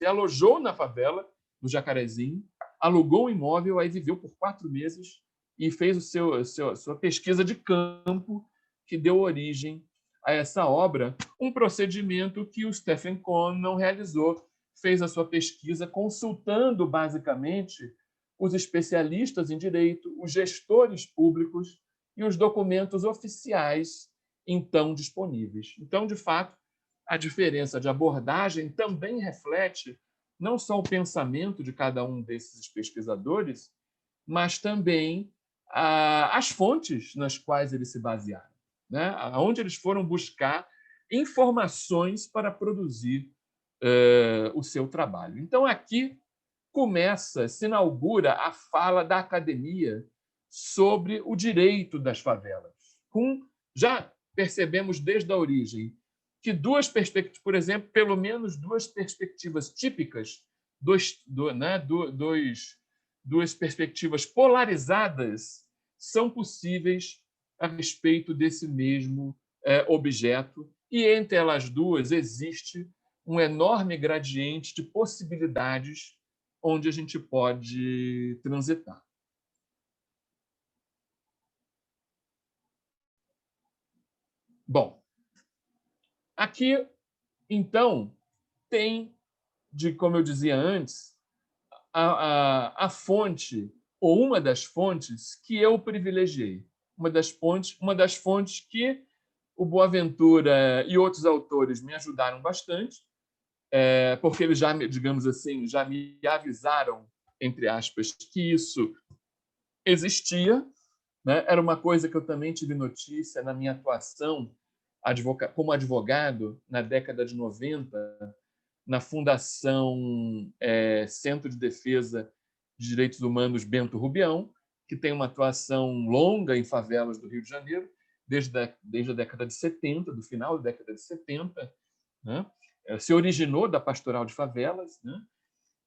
alojou na favela, do Jacarezinho, alugou um imóvel, aí viveu por 4 meses e fez sua pesquisa de campo, que deu origem a essa obra, um procedimento que o Stephen Cohn não realizou, fez a sua pesquisa consultando, basicamente, os especialistas em direito, os gestores públicos e os documentos oficiais então disponíveis. Então, de fato, a diferença de abordagem também reflete não só o pensamento de cada um desses pesquisadores, mas também as fontes nas quais eles se basearam, né? Onde eles foram buscar informações para produzir o seu trabalho. Então, aqui se inaugura a fala da academia sobre o direito das favelas. Já percebemos desde a origem que duas perspectivas, por exemplo, pelo menos duas perspectivas típicas, duas perspectivas polarizadas são possíveis a respeito desse mesmo objeto, e entre elas duas existe um enorme gradiente de possibilidades onde a gente pode transitar. Bom, aqui, então, tem, como eu dizia antes, a fonte, ou uma das fontes que eu privilegiei. Uma das fontes que o Boaventura e outros autores me ajudaram bastante, porque eles já, digamos assim, já me avisaram, entre aspas, que isso existia, né? Era uma coisa que eu também tive notícia na minha atuação como advogado na década de 90, na Fundação Centro de Defesa de Direitos Humanos Bento Rubião, que tem uma atuação longa em favelas do Rio de Janeiro, desde a década de 70, do final da década de 70, né? Se originou da Pastoral de Favelas, né?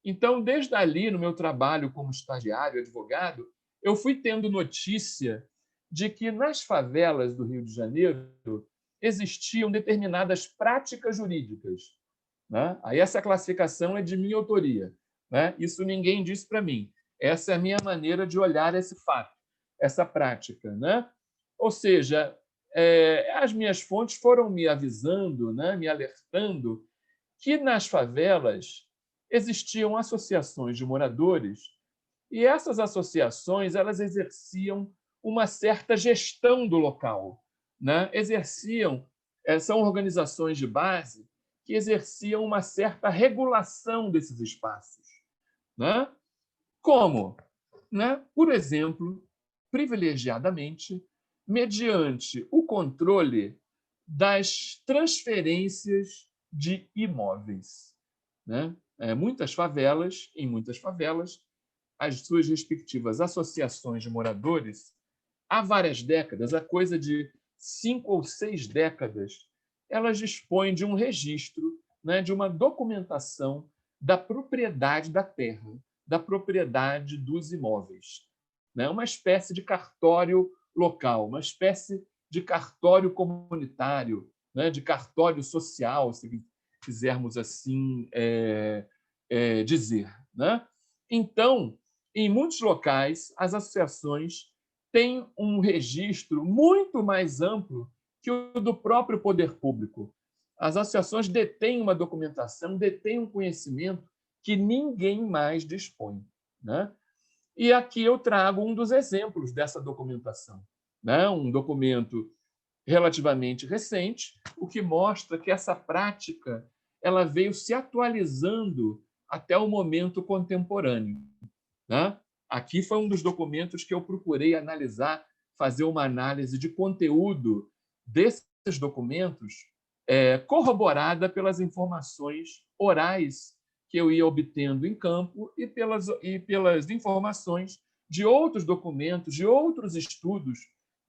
Então, desde ali, no meu trabalho como estagiário, advogado, eu fui tendo notícia de que nas favelas do Rio de Janeiro existiam determinadas práticas jurídicas, né? Aí essa classificação é de minha autoria, né? Isso ninguém disse para mim. Essa é a minha maneira de olhar esse fato, essa prática, né? Ou seja, as minhas fontes foram me avisando, né, me alertando que nas favelas existiam associações de moradores, e essas associações elas exerciam uma certa gestão do local, né? São organizações de base que exerciam uma certa regulação desses espaços, né? Como, né? Por exemplo, privilegiadamente, mediante o controle das transferências de imóveis, né? Em muitas favelas, as suas respectivas associações de moradores, há várias décadas, há coisa de 5 ou 6 décadas, elas dispõem de um registro, né, de uma documentação da propriedade da terra, da propriedade dos imóveis, né? Uma espécie de cartório local, uma espécie de cartório comunitário, né, de cartório social, se quisermos assim dizer, né? Então, em muitos locais, as associações têm um registro muito mais amplo que o do próprio poder público. As associações detêm uma documentação, detêm um conhecimento que ninguém mais dispõe, né? E aqui eu trago um dos exemplos dessa documentação, né? Um documento relativamente recente, o que mostra que essa prática ela veio se atualizando até o momento contemporâneo, né? Aqui foi um dos documentos que eu procurei analisar, fazer uma análise de conteúdo desses documentos, corroborada pelas informações orais que eu ia obtendo em campo e pelas informações de outros documentos, de outros estudos.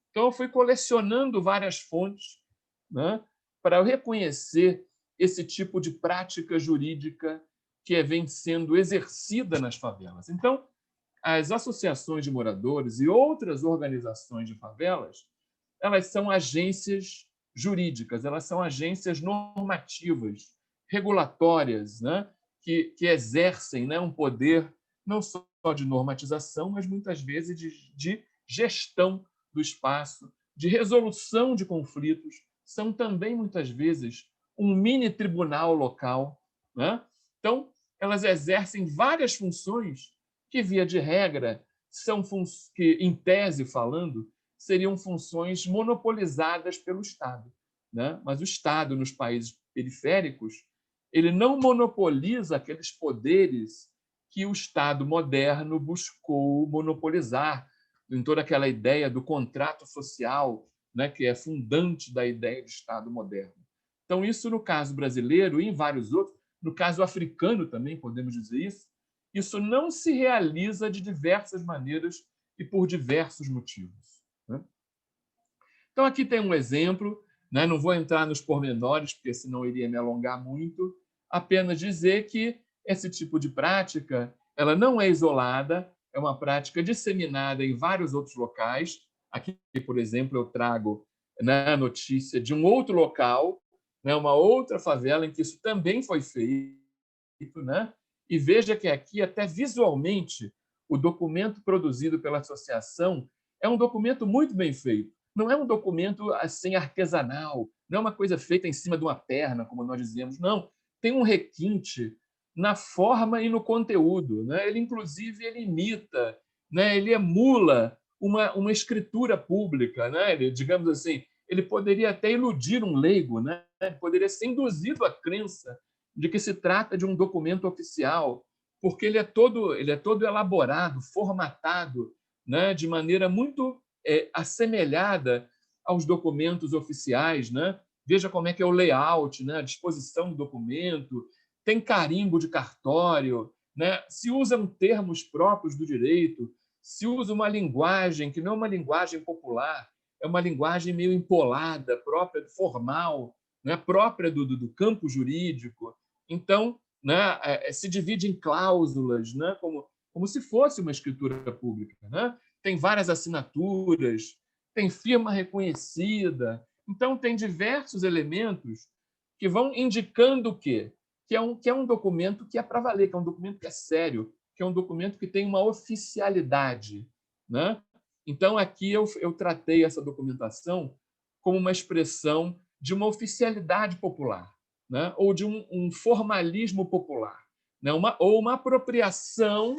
Então, eu fui colecionando várias fontes, né, para eu reconhecer esse tipo de prática jurídica que vem sendo exercida nas favelas. Então, as associações de moradores e outras organizações de favelas, elas são agências jurídicas, elas são agências normativas, regulatórias, né, que exercem, né, um poder não só de normatização, mas muitas vezes de gestão do espaço, de resolução de conflitos, são também muitas vezes um mini tribunal local, né? Então, elas exercem várias funções que, via de regra, são que, em tese falando, seriam funções monopolizadas pelo Estado, né? Mas o Estado, nos países periféricos, ele não monopoliza aqueles poderes que o Estado moderno buscou monopolizar, em toda aquela ideia do contrato social, né, que é fundante da ideia de Estado moderno. Então, isso no caso brasileiro e em vários outros, no caso africano também, podemos dizer isso não se realiza de diversas maneiras e por diversos motivos, né? Então, aqui tem um exemplo, né? Não vou entrar nos pormenores, porque senão iria me alongar muito, apenas dizer que esse tipo de prática ela não é isolada, é uma prática disseminada em vários outros locais. Aqui, por exemplo, eu trago, né, a notícia de um outro local, né, uma outra favela em que isso também foi feito, né? E veja que aqui, até visualmente, o documento produzido pela associação é um documento muito bem feito. Não é um documento assim artesanal, não é uma coisa feita em cima de uma perna, como nós dizemos. Não, tem um requinte na forma e no conteúdo, né? Ele, inclusive, ele imita, né? Ele emula uma escritura pública, né? Ele, digamos assim, ele poderia até iludir um leigo, né? Ele poderia ser induzido à crença de que se trata de um documento oficial, porque ele é todo elaborado, formatado, né? De maneira muito assemelhada aos documentos oficiais, né? Veja como é que é o layout, né? A disposição do documento, tem carimbo de cartório, né? Se usam termos próprios do direito, se usa uma linguagem que não é uma linguagem popular, é uma linguagem meio empolada, própria, formal, né? Própria do campo jurídico. Então, né? Se divide em cláusulas, né? Como se fosse uma escritura pública, né? Tem várias assinaturas, tem firma reconhecida. Então, tem diversos elementos que vão indicando o quê? Que é um documento que é para valer, que é um documento que é sério, que é um documento que tem uma oficialidade, né? Então, aqui eu tratei essa documentação como uma expressão de uma oficialidade popular, né? Ou de um formalismo popular, né? Ou uma apropriação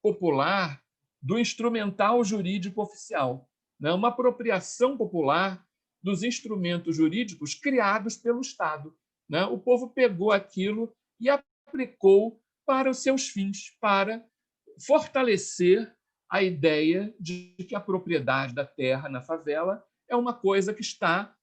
popular do instrumental jurídico oficial, né? Uma apropriação popular dos instrumentos jurídicos criados pelo Estado, né? O povo pegou aquilo e aplicou para os seus fins, para fortalecer a ideia de que a propriedade da terra na favela é uma coisa que está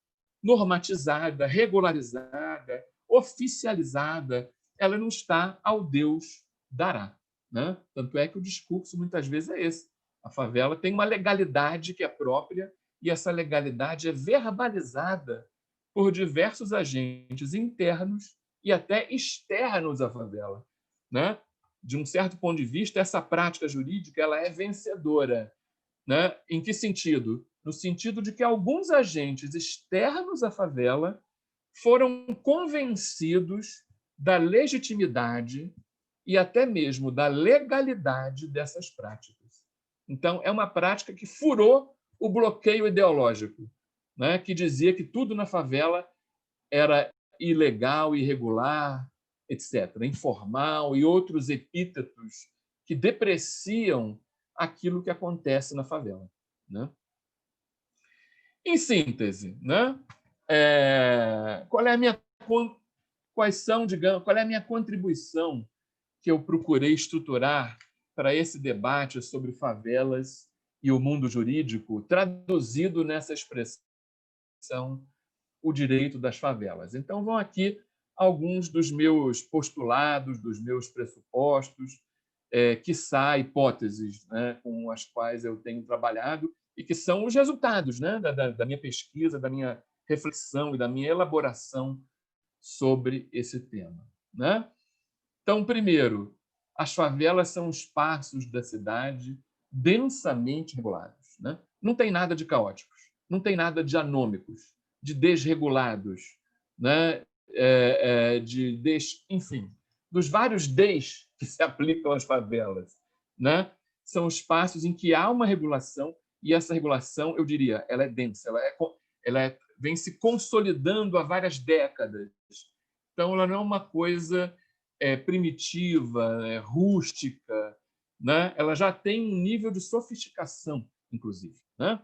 normatizada, regularizada, oficializada, ela não está ao Deus dará, né? Tanto é que o discurso muitas vezes é esse. A favela tem uma legalidade que é própria e essa legalidade é verbalizada por diversos agentes internos e até externos à favela, né? De um certo ponto de vista, essa prática jurídica ela é vencedora, né? Em que sentido? No sentido de que alguns agentes externos à favela foram convencidos da legitimidade e até mesmo da legalidade dessas práticas. Então, é uma prática que furou o bloqueio ideológico, né? Que dizia que tudo na favela era ilegal, irregular, etc., informal e outros epítetos que depreciam aquilo que acontece na favela, né? Em síntese, né? Qual é a minha contribuição que eu procurei estruturar para esse debate sobre favelas e o mundo jurídico, traduzido nessa expressão o direito das favelas? Então, vão aqui alguns dos meus postulados, dos meus pressupostos, quiçá hipóteses, né, com as quais eu tenho trabalhado e que são os resultados, né, da minha pesquisa, da minha reflexão e da minha elaboração sobre esse tema, né? Então, primeiro, as favelas são espaços da cidade densamente regulados, né? Não tem nada de caóticos, não tem nada de anômicos, de desregulados, né? Enfim, dos vários Ds que se aplicam às favelas, né? São espaços em que há uma regulação, e essa regulação, eu diria, ela é densa, vem se consolidando há várias décadas. Então, ela não é uma coisa primitiva, rústica, né? Ela já tem um nível de sofisticação, inclusive, né?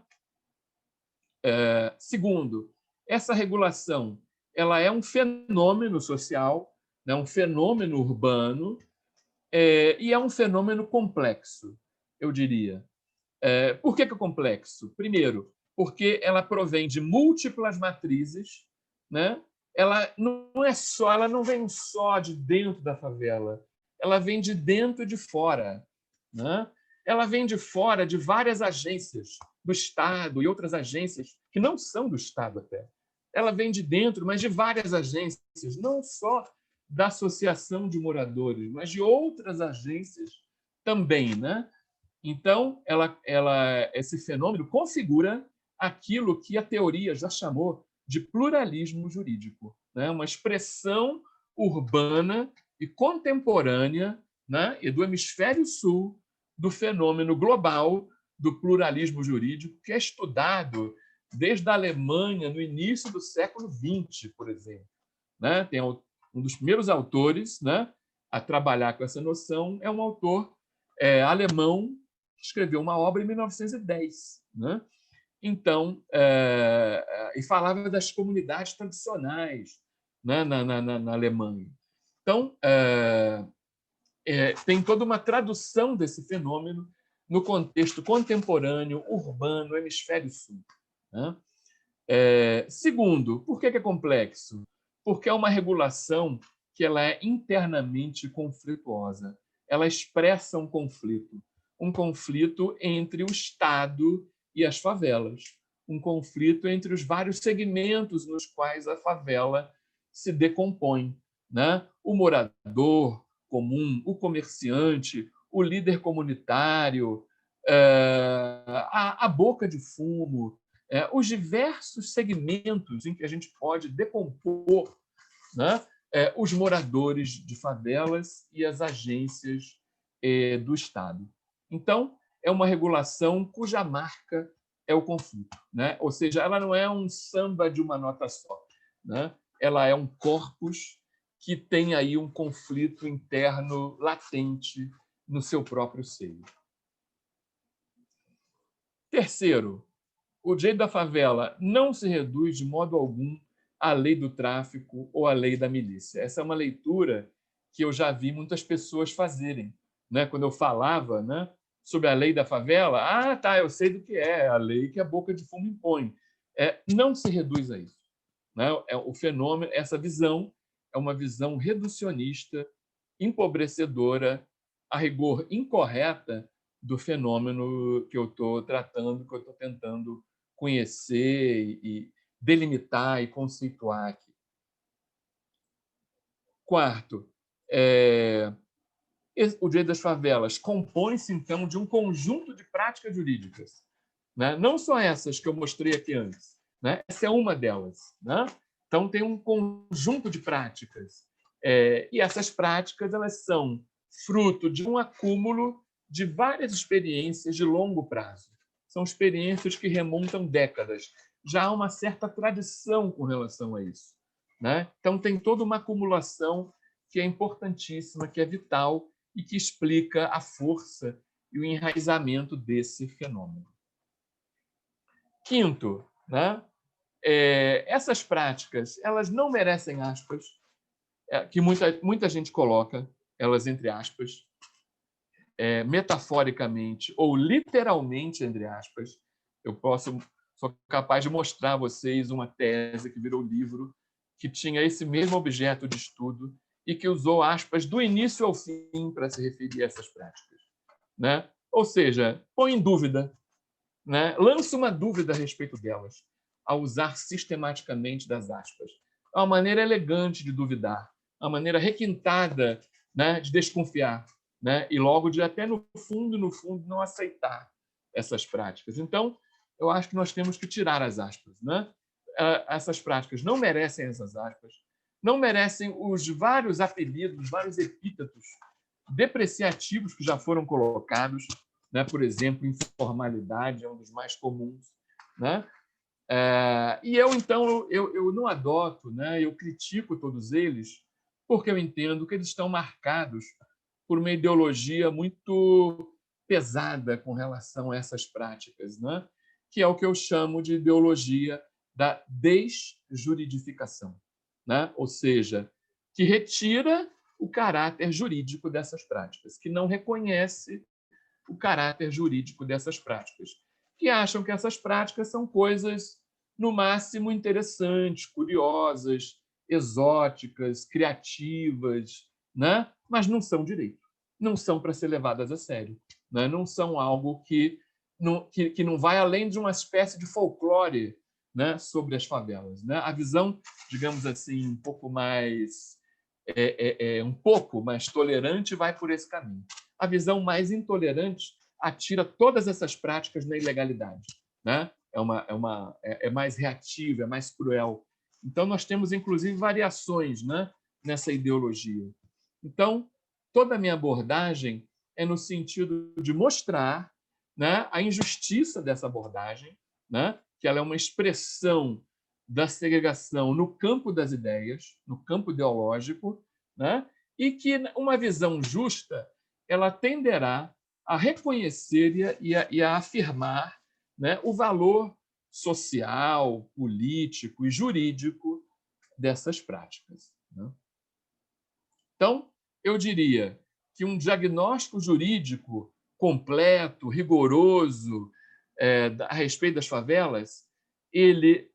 Segundo, essa regulação ela é um fenômeno social, né? Um fenômeno urbano, e é um fenômeno complexo, eu diria. Por que é complexo? Primeiro, porque ela provém de múltiplas matrizes, né? Ela não vem só de dentro da favela, ela vem de dentro e de fora, né? Ela vem de fora de várias agências do Estado e outras agências que não são do Estado até. Ela vem de dentro, mas de várias agências, não só da associação de moradores, mas de outras agências também, né? Então, esse fenômeno configura aquilo que a teoria já chamou de pluralismo jurídico, né? Uma expressão urbana e contemporânea, né? E do hemisfério sul do fenômeno global do pluralismo jurídico, que é estudado desde a Alemanha no início do século XX, por exemplo, né? Tem um dos primeiros autores, né, a trabalhar com essa noção é um autor alemão que escreveu uma obra em 1910, né? Então, e falava das comunidades tradicionais, né, na Alemanha. Então, tem toda uma tradução desse fenômeno no contexto contemporâneo, urbano, hemisfério sul, né? Segundo, por que é complexo? Porque é uma regulação que ela é internamente conflituosa. Ela expressa um conflito entre o Estado e as favelas, um conflito entre os vários segmentos nos quais a favela se decompõe, né? O morador comum, o comerciante, o líder comunitário, a boca de fumo, os diversos segmentos em que a gente pode decompor, né, os moradores de favelas e as agências do Estado. Então, é uma regulação cuja marca é o conflito, né? Ou seja, ela não é um samba de uma nota só, né? Ela é um corpus que tem aí um conflito interno latente no seu próprio seio. Terceiro, o direito da favela não se reduz de modo algum à lei do tráfico ou à lei da milícia. Essa é uma leitura que eu já vi muitas pessoas fazerem, né? Quando eu falava, né, sobre a lei da favela, tá, eu sei do que é a lei que a boca de fumo impõe. Não se reduz a isso, né? O fenômeno, essa visão é uma visão reducionista, empobrecedora, a rigor incorreta do fenômeno que eu estou tratando, que eu estou tentando conhecer e delimitar e conceituar aqui. Quarto, o direito das favelas compõe-se, então, de um conjunto de práticas jurídicas, né? Não só essas que eu mostrei aqui antes, né? Essa é uma delas, né? Então, tem um conjunto de práticas. E essas práticas elas são fruto de um acúmulo de várias experiências de longo prazo. São experiências que remontam décadas. Já há uma certa tradição com relação a isso, né? Então, tem toda uma acumulação que é importantíssima, que é vital e que explica a força e o enraizamento desse fenômeno. Quinto, né? Essas práticas elas não merecem aspas, que muita gente coloca elas entre aspas, metaforicamente ou literalmente entre aspas. Sou capaz de mostrar a vocês uma tese que virou livro, que tinha esse mesmo objeto de estudo e que usou aspas do início ao fim para se referir a essas práticas, né? Ou seja, põe em dúvida, né? Lança uma dúvida a respeito delas, ao usar sistematicamente das aspas. É uma maneira elegante de duvidar, uma maneira requintada, né, de desconfiar, né? E logo de até no fundo, não aceitar essas práticas. Então, eu acho que nós temos que tirar as aspas, né? Essas práticas não merecem essas aspas, não merecem os vários apelidos, vários epítetos depreciativos que já foram colocados, né? Por exemplo, informalidade é um dos mais comuns, né? E eu, então, eu não adoto, né? Eu critico todos eles, porque eu entendo que eles estão marcados por uma ideologia muito pesada com relação a essas práticas, né? Que é o que eu chamo de ideologia da desjuridificação, né? Ou seja, que retira o caráter jurídico dessas práticas, que não reconhece o caráter jurídico dessas práticas, que acham que essas práticas são coisas, no máximo, interessantes, curiosas, exóticas, criativas, né? Mas não são direito, não são para ser levadas a sério, né? Não são algo que não vai além de uma espécie de folclore, né, sobre as favelas, né? A visão, digamos assim, um pouco mais tolerante vai por esse caminho. A visão mais intolerante atira todas essas práticas na ilegalidade, né? É mais reativa, é mais cruel. Então, nós temos, inclusive, variações, né, nessa ideologia. Então, toda a minha abordagem é no sentido de mostrar, né, a injustiça dessa abordagem, né, que ela é uma expressão da segregação no campo das ideias, no campo ideológico, né, e que uma visão justa ela tenderá a reconhecer e a afirmar, né, o valor social, político e jurídico dessas práticas, né? Então, eu diria que um diagnóstico jurídico completo, rigoroso, a respeito das favelas, ele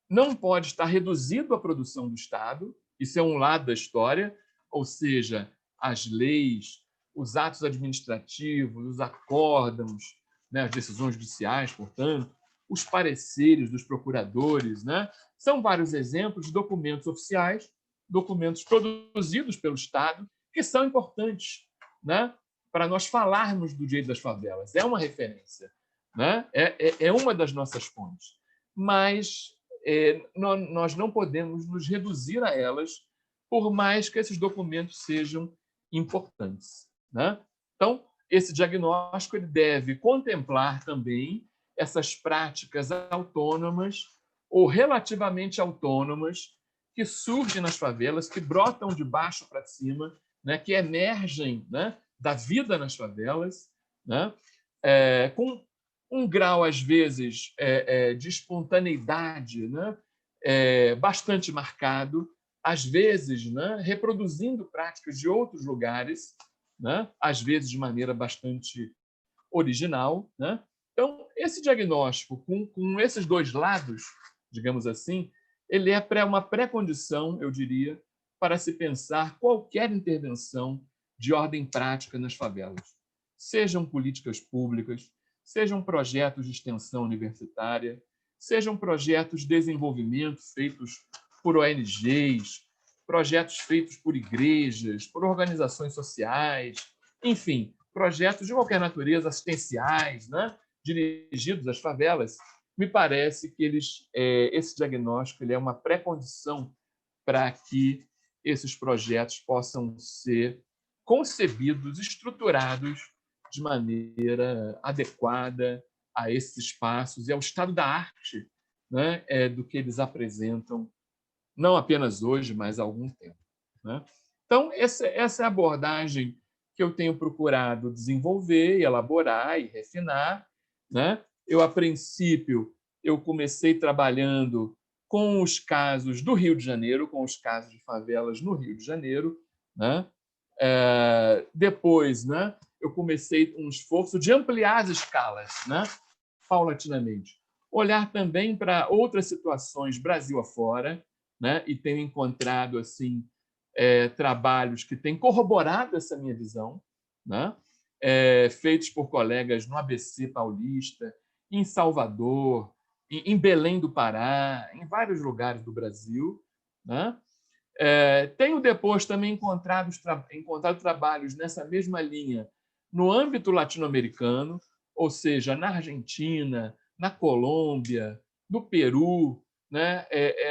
não pode estar reduzido à produção do Estado, isso é um lado da história, ou seja, as leis, os atos administrativos, os acórdãos, né, as decisões judiciais, portanto, os pareceres dos procuradores, né, são vários exemplos de documentos oficiais, documentos produzidos pelo Estado, que são importantes, né, para nós falarmos do direito das favelas. É uma referência, né? É uma das nossas fontes. Mas nós não podemos nos reduzir a elas, por mais que esses documentos sejam importantes, né? Então, esse diagnóstico ele deve contemplar também essas práticas autônomas ou relativamente autônomas que surgem nas favelas, que brotam de baixo para cima, né? Que emergem, né, da vida nas favelas, né? Com um grau, às vezes, de espontaneidade, né, bastante marcado, às vezes, né, reproduzindo práticas de outros lugares, né, às vezes de maneira bastante original, né? Então, esse diagnóstico, com esses dois lados, digamos assim, ele é uma pré-condição, eu diria, para se pensar qualquer intervenção de ordem prática nas favelas. Sejam políticas públicas, sejam projetos de extensão universitária, sejam projetos de desenvolvimento feitos por ONGs, projetos feitos por igrejas, por organizações sociais, enfim, projetos de qualquer natureza, assistenciais, né, dirigidos às favelas. Me parece que esse diagnóstico ele é uma pré-condição para que esses projetos possam ser concebidos, estruturados de maneira adequada a esses espaços e ao estado da arte, né, do que eles apresentam, não apenas hoje, mas há algum tempo, né? Então, essa é a abordagem que eu tenho procurado desenvolver, elaborar e refinar, né? Eu, a princípio, eu comecei trabalhando com os casos do Rio de Janeiro, com os casos de favelas no Rio de Janeiro, né? Depois, né, eu comecei um esforço de ampliar as escalas, né, paulatinamente. Olhar também para outras situações Brasil afora, né, e tenho encontrado assim trabalhos que têm corroborado essa minha visão, né, feitos por colegas no ABC Paulista, em Salvador, em Belém do Pará, em vários lugares do Brasil, né? Tenho depois também encontrado trabalhos nessa mesma linha no âmbito latino-americano, ou seja, na Argentina, na Colômbia, no Peru, né,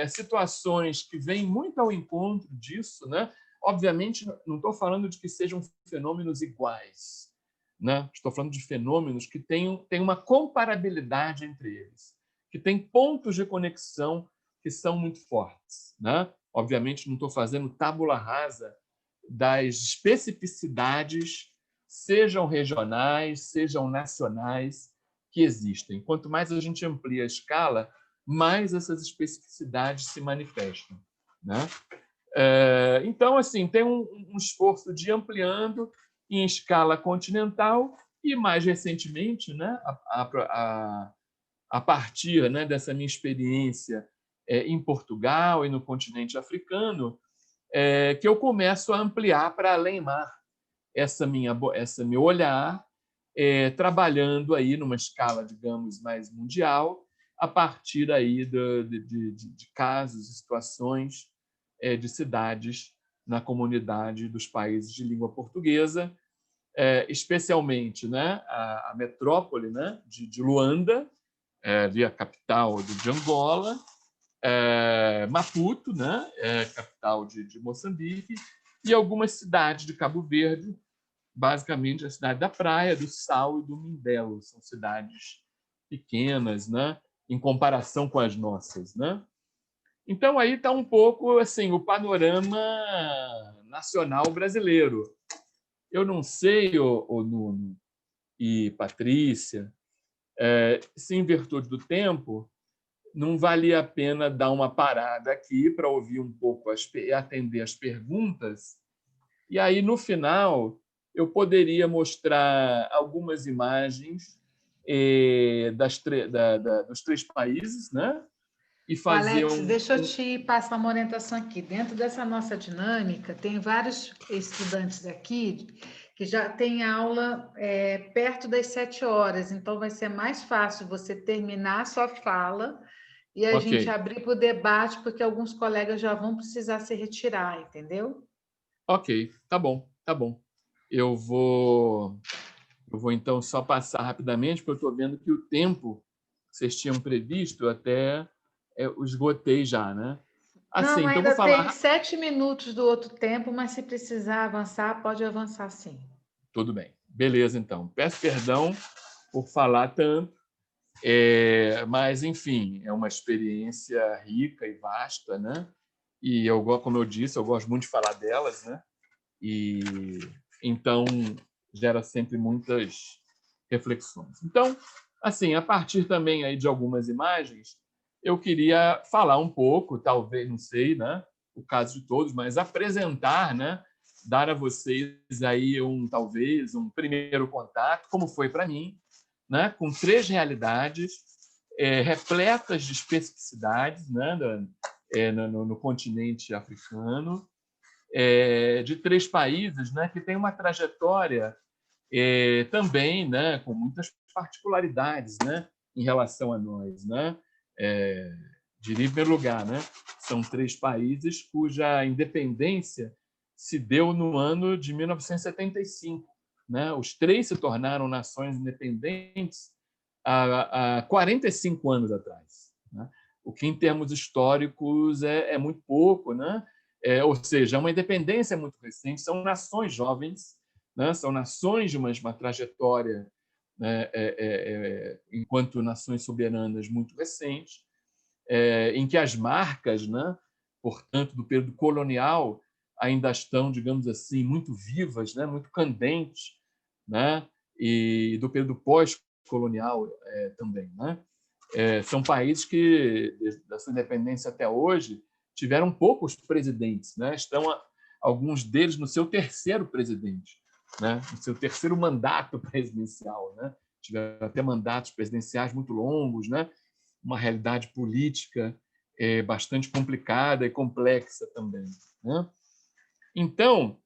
situações que vêm muito ao encontro disso, né? Obviamente, não estou falando de que sejam fenômenos iguais, né? Estou falando de fenômenos que têm uma comparabilidade entre eles, que têm pontos de conexão que são muito fortes, né? Obviamente, não estou fazendo tábula rasa das especificidades, sejam regionais, sejam nacionais, que existem. Quanto mais a gente amplia a escala, mais essas especificidades se manifestam, né? Então, assim, tem um esforço de ir ampliando em escala continental e, mais recentemente, né, a partir, né, dessa minha experiência em Portugal e no continente africano, que eu começo a ampliar para além mar esse meu olhar, trabalhando aí numa escala, digamos, mais mundial, a partir aí de casos e situações de cidades na comunidade dos países de língua portuguesa, especialmente, né, a metrópole, né, de Luanda, ali a capital de Angola, Maputo, né, capital de Moçambique, e algumas cidades de Cabo Verde, basicamente a cidade da Praia, do Sal e do Mindelo. São cidades pequenas, né, em comparação com as nossas, né? Então aí está um pouco assim o panorama nacional brasileiro. Eu não sei, o Nuno e Patrícia, se em virtude do tempo não valia a pena dar uma parada aqui para ouvir um pouco atender as perguntas, e aí no final eu poderia mostrar algumas imagens dos 3 países, né? E fazer Alex, deixa eu te passar uma orientação aqui. Dentro dessa nossa dinâmica, tem vários estudantes aqui que já têm aula perto das 7 horas, então vai ser mais fácil você terminar a sua fala e a gente abrir para o debate, porque alguns colegas já vão precisar se retirar, entendeu? Ok, tá bom, tá bom. Eu vou então só passar rapidamente, porque eu estou vendo que o tempo que vocês tinham previsto até eu esgotei já, né? Assim, Não, então eu vou ainda tem falar. 7 minutos do outro tempo, mas se precisar avançar, pode avançar sim. Tudo bem, beleza, então. Peço perdão por falar tanto, mas, enfim, é uma experiência rica e vasta, né? E eu, como eu disse, eu gosto muito de falar delas, né? E então gera sempre muitas reflexões. Então, assim, a partir também aí de algumas imagens, eu queria falar um pouco, talvez, não sei, né, o caso de todos, mas apresentar, né, dar a vocês aí talvez um primeiro contato, como foi para mim, né, com 3 realidades repletas de especificidades, né, no continente africano, de 3 países, né, que têm uma trajetória também, né, com muitas particularidades, né, em relação a nós, né? Diria em primeiro lugar, né? São 3 países cuja independência se deu no ano de 1975, né? Os 3 se tornaram nações independentes há 45 anos atrás, né? O que, em termos históricos, é muito pouco, né? Ou seja, é uma independência muito recente, são nações jovens, né? São nações de uma trajetória, né, enquanto nações soberanas muito recente, em que as marcas, né, portanto, do período colonial ainda estão, digamos assim, muito vivas, né, muito candentes, né, e do período pós-colonial também, né? São países que, da sua independência até hoje, tiveram poucos presidentes, né? Estão alguns deles no seu 3º presidente, né? No seu 3º mandato presidencial, né? Tiveram até mandatos presidenciais muito longos, né? Uma realidade política bastante complicada e complexa também, né? Então,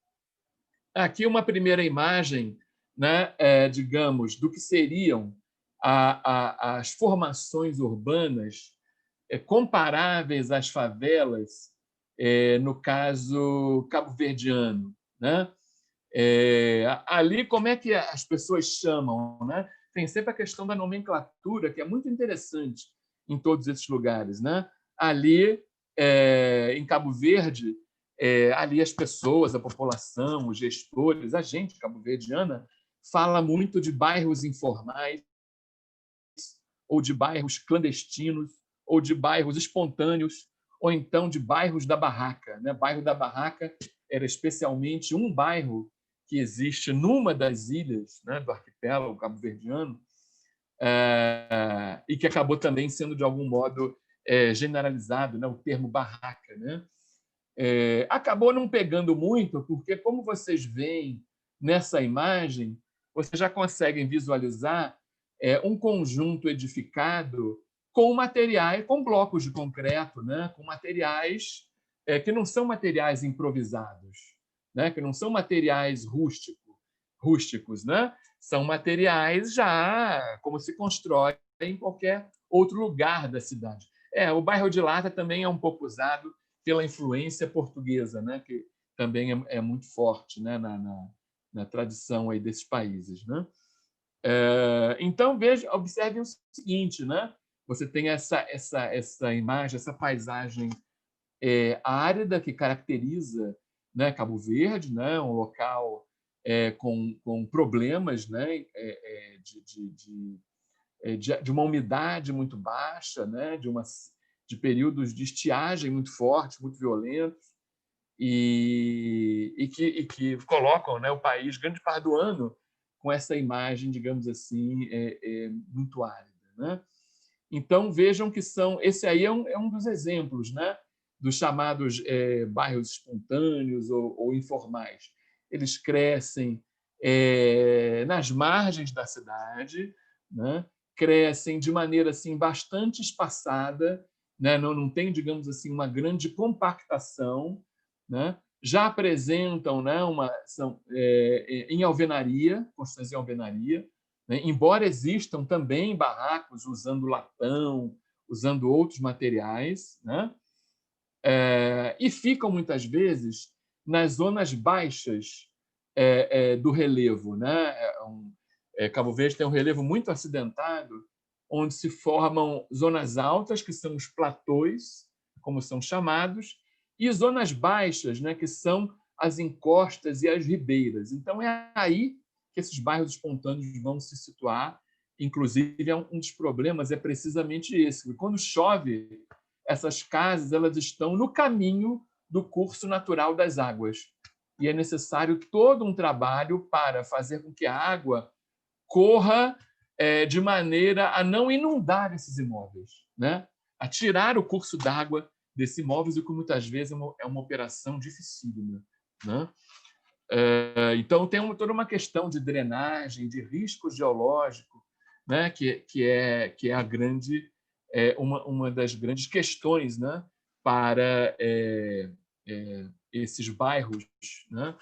aqui uma primeira imagem, né? Digamos, do que seriam as formações urbanas comparáveis às favelas, no caso cabo-verdiano, né? Ali, como é que as pessoas chamam, né? Tem sempre a questão da nomenclatura, que é muito interessante em todos esses lugares, né? ali em Cabo Verde, ali as pessoas, a população, os gestores, a gente cabo-verdiana, fala muito de bairros informais, ou de bairros clandestinos, ou de bairros espontâneos, ou então de bairros da barraca. Né? Bairro da Barraca era especialmente um bairro que existe numa das ilhas, né, do arquipélago cabo-verdiano, e que acabou também sendo, de algum modo, generalizado, né, o termo barraca. Né? Acabou não pegando muito, porque, como vocês veem nessa imagem, vocês já conseguem visualizar um conjunto edificado com materiais, com blocos de concreto, né? Com materiais que não são materiais improvisados, né? Que não são materiais rústicos, né? São materiais já como se constrói em qualquer outro lugar da cidade. O bairro de Lata também é um pouco usado pela influência portuguesa, né? Que também é muito forte, né? na tradição aí desses países, né? Então observem o seguinte, né? Você tem essa imagem, essa paisagem árida que caracteriza, né, Cabo Verde, né? Um local com problemas, né? De uma umidade muito baixa, né? De períodos de estiagem muito fortes, muito violentos, e que colocam, né, o país grande parte do ano com essa imagem, digamos assim, muito árida. Né? Então, vejam que esse aí é um dos exemplos, né, dos chamados bairros espontâneos ou informais. Eles crescem nas margens da cidade, né? Crescem de maneira assim, bastante espaçada, né? Não tem, digamos assim, uma grande compactação, né? Já apresentam, né, em alvenaria, construções em alvenaria, né? Embora existam também barracos usando latão, usando outros materiais, né? E ficam, muitas vezes, nas zonas baixas do relevo. Né? Cabo Verde tem um relevo muito acidentado, onde se formam zonas altas, que são os platôs, como são chamados, e zonas baixas, né, que são as encostas e as ribeiras. Então, é aí que esses bairros espontâneos vão se situar. Inclusive, um dos problemas é precisamente esse. Quando chove, essas casas elas estão no caminho do curso natural das águas. E é necessário todo um trabalho para fazer com que a água corra de maneira a não inundar esses imóveis, né? A tirar o curso d'água desses imóveis, o que muitas vezes é uma operação dificílima. Né? Então, tem toda uma questão de drenagem, de risco geológico, né? que é a grande, uma das grandes questões, né? Para esses bairros, né?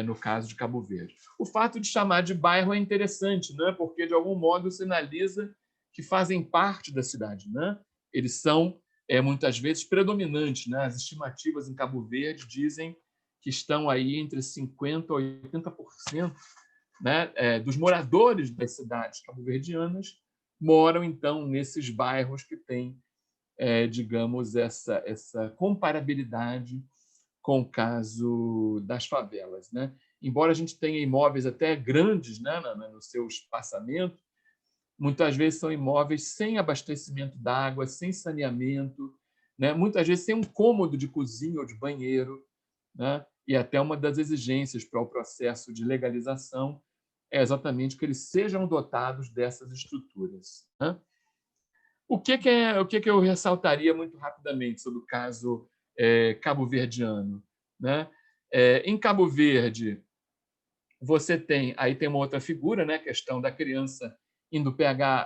No caso de Cabo Verde. O fato de chamar de bairro é interessante, né? Porque, de algum modo, sinaliza que fazem parte da cidade. Né? Eles são, muitas vezes, predominantes. Né? As estimativas em Cabo Verde dizem que estão aí entre 50% e 80%, né, dos moradores das cidades cabo-verdianas moram, então, nesses bairros que têm, digamos, essa comparabilidade com o caso das favelas. Né? Embora a gente tenha imóveis até grandes, né, no seu espaçamento, muitas vezes são imóveis sem abastecimento d'água, sem saneamento, né? Muitas vezes sem um cômodo de cozinha ou de banheiro. Né? E até uma das exigências para o processo de legalização é exatamente que eles sejam dotados dessas estruturas. Né? O que eu ressaltaria muito rapidamente sobre o caso cabo-verdiano? Né? Em Cabo Verde, você tem uma outra figura, né? A questão da criança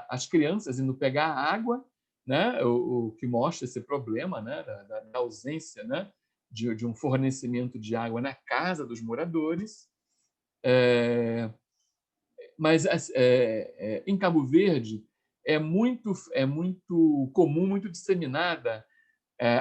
as crianças indo pegar água, né? O que mostra esse problema, né? da ausência, né? de um fornecimento de água na casa dos moradores. Mas em Cabo Verde é muito comum, muito disseminada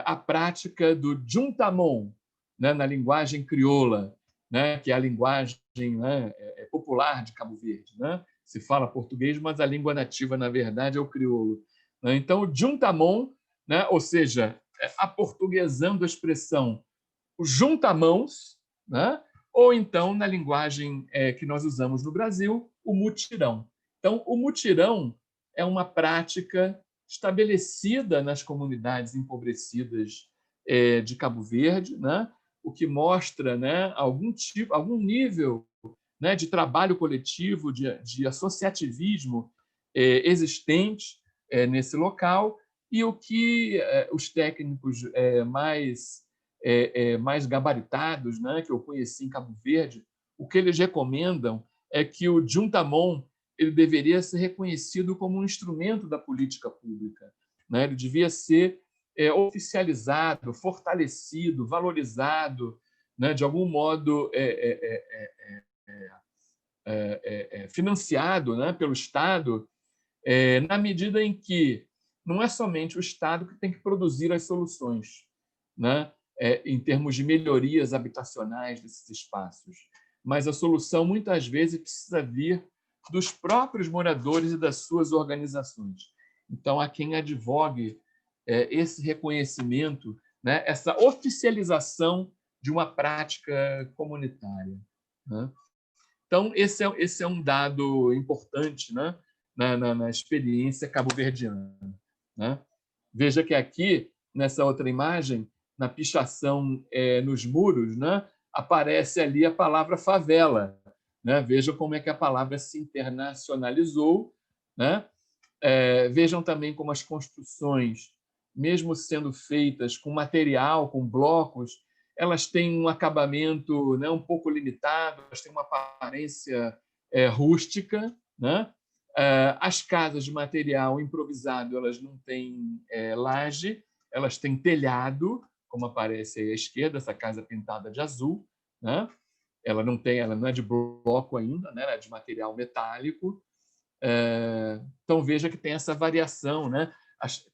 a prática do juntamon, né, na linguagem crioula, né, que é a linguagem, né, popular de Cabo Verde. Né? Se fala português, mas a língua nativa, na verdade, é o crioulo. Né? Então, o juntamon, né, ou seja, aportuguesando a expressão o junta-mãos, né? Ou então, na linguagem que nós usamos no Brasil, o mutirão. Então, o mutirão é uma prática estabelecida nas comunidades empobrecidas de Cabo Verde, né? O que mostra, né, algum nível, né, de trabalho coletivo, de associativismo existente nesse local, e o que os técnicos mais gabaritados, né, que eu conheci em Cabo Verde, o que eles recomendam é que o juntamão ele deveria ser reconhecido como um instrumento da política pública, né? Ele devia ser oficializado, fortalecido, valorizado, né? De algum modo financiado, né, pelo Estado, na medida em que não é somente o Estado que tem que produzir as soluções, né, em termos de melhorias habitacionais desses espaços, mas a solução muitas vezes precisa vir dos próprios moradores e das suas organizações. Então, há quem advogue esse reconhecimento, né, essa oficialização de uma prática comunitária, né? Então, esse é um dado importante, né, na experiência cabo-verdiana, né? Veja que aqui, nessa outra imagem, na pichação nos muros, né, aparece ali a palavra favela, né? Veja como é que a palavra se internacionalizou, né? Vejam também como as construções, mesmo sendo feitas com material, com blocos, elas têm um acabamento, né, um pouco limitado, elas têm uma aparência rústica, né? As casas de material improvisado elas não têm laje, elas têm telhado, como aparece aí à esquerda, essa casa pintada de azul, né? Ela não é de bloco ainda, né? Ela é de material metálico. Então veja que tem essa variação, né?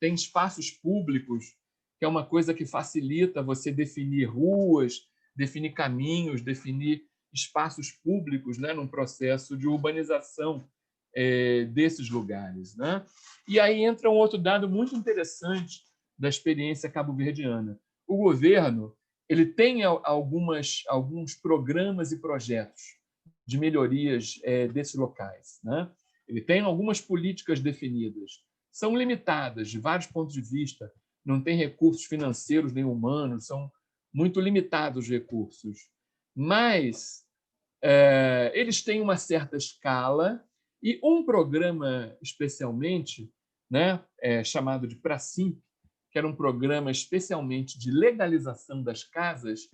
Tem espaços públicos, que é uma coisa que facilita você definir ruas, definir caminhos, definir espaços públicos, né, num processo de urbanização desses lugares, né? E aí entra um outro dado muito interessante da experiência cabo-verdiana. O governo ele tem alguns programas e projetos de melhorias desses locais, né? Ele tem algumas políticas definidas. São limitadas de vários pontos de vista, não tem recursos financeiros nem humanos, são muito limitados os recursos. Mas eles têm uma certa escala e um programa especialmente, né, chamado de Pracimp, que era um programa especialmente de legalização das casas,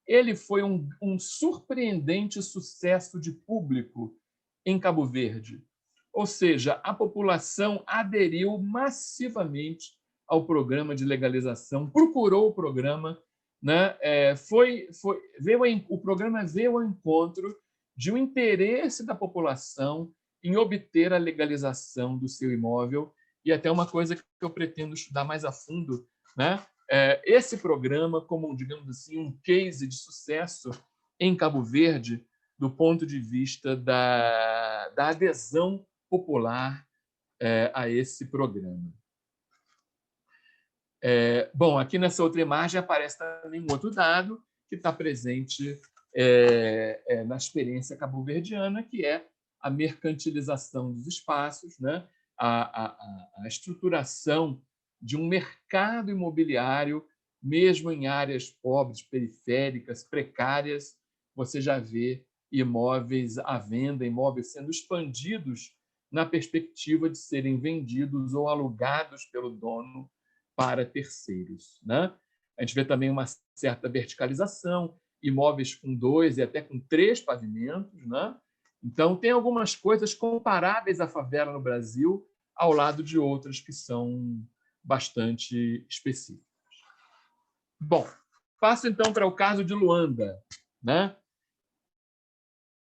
ele foi um surpreendente sucesso de público em Cabo Verde. Ou seja, a população aderiu massivamente ao programa de legalização, procurou o programa, né? O programa veio ao encontro de um interesse da população em obter a legalização do seu imóvel, e até uma coisa que eu pretendo estudar mais a fundo, né? Esse programa como, digamos assim, um case de sucesso em Cabo Verde do ponto de vista da adesão popular a esse programa. Bom, aqui nessa outra imagem aparece também um outro dado que está presente na experiência cabo-verdiana, que é a mercantilização dos espaços, né? a estruturação de um mercado imobiliário, mesmo em áreas pobres, periféricas, precárias, você já vê imóveis à venda, imóveis sendo expandidos na perspectiva de serem vendidos ou alugados pelo dono para terceiros, né? A gente vê também uma certa verticalização, imóveis com 2 e até com 3 pavimentos, né? Então, tem algumas coisas comparáveis à favela no Brasil, ao lado de outras que são bastante específicas. Bom, passo então para o caso de Luanda, né?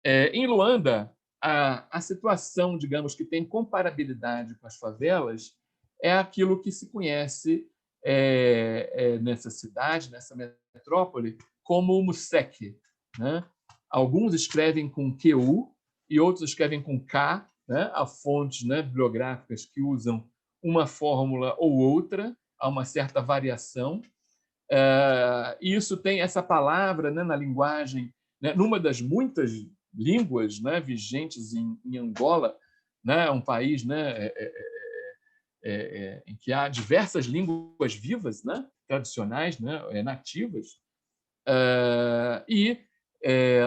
Em Luanda, a situação, digamos, que tem comparabilidade com as favelas é aquilo que se conhece nessa cidade, nessa metrópole, como o Museque, né? Alguns escrevem com QU e outros escrevem com K, né? Há fontes, né, bibliográficas que usam uma fórmula ou outra, há uma certa variação, Isso tem essa palavra, né, na linguagem, né, numa das muitas línguas, né, vigentes em Angola, né, um país, né, em que há diversas línguas vivas, né, tradicionais, né, nativas, e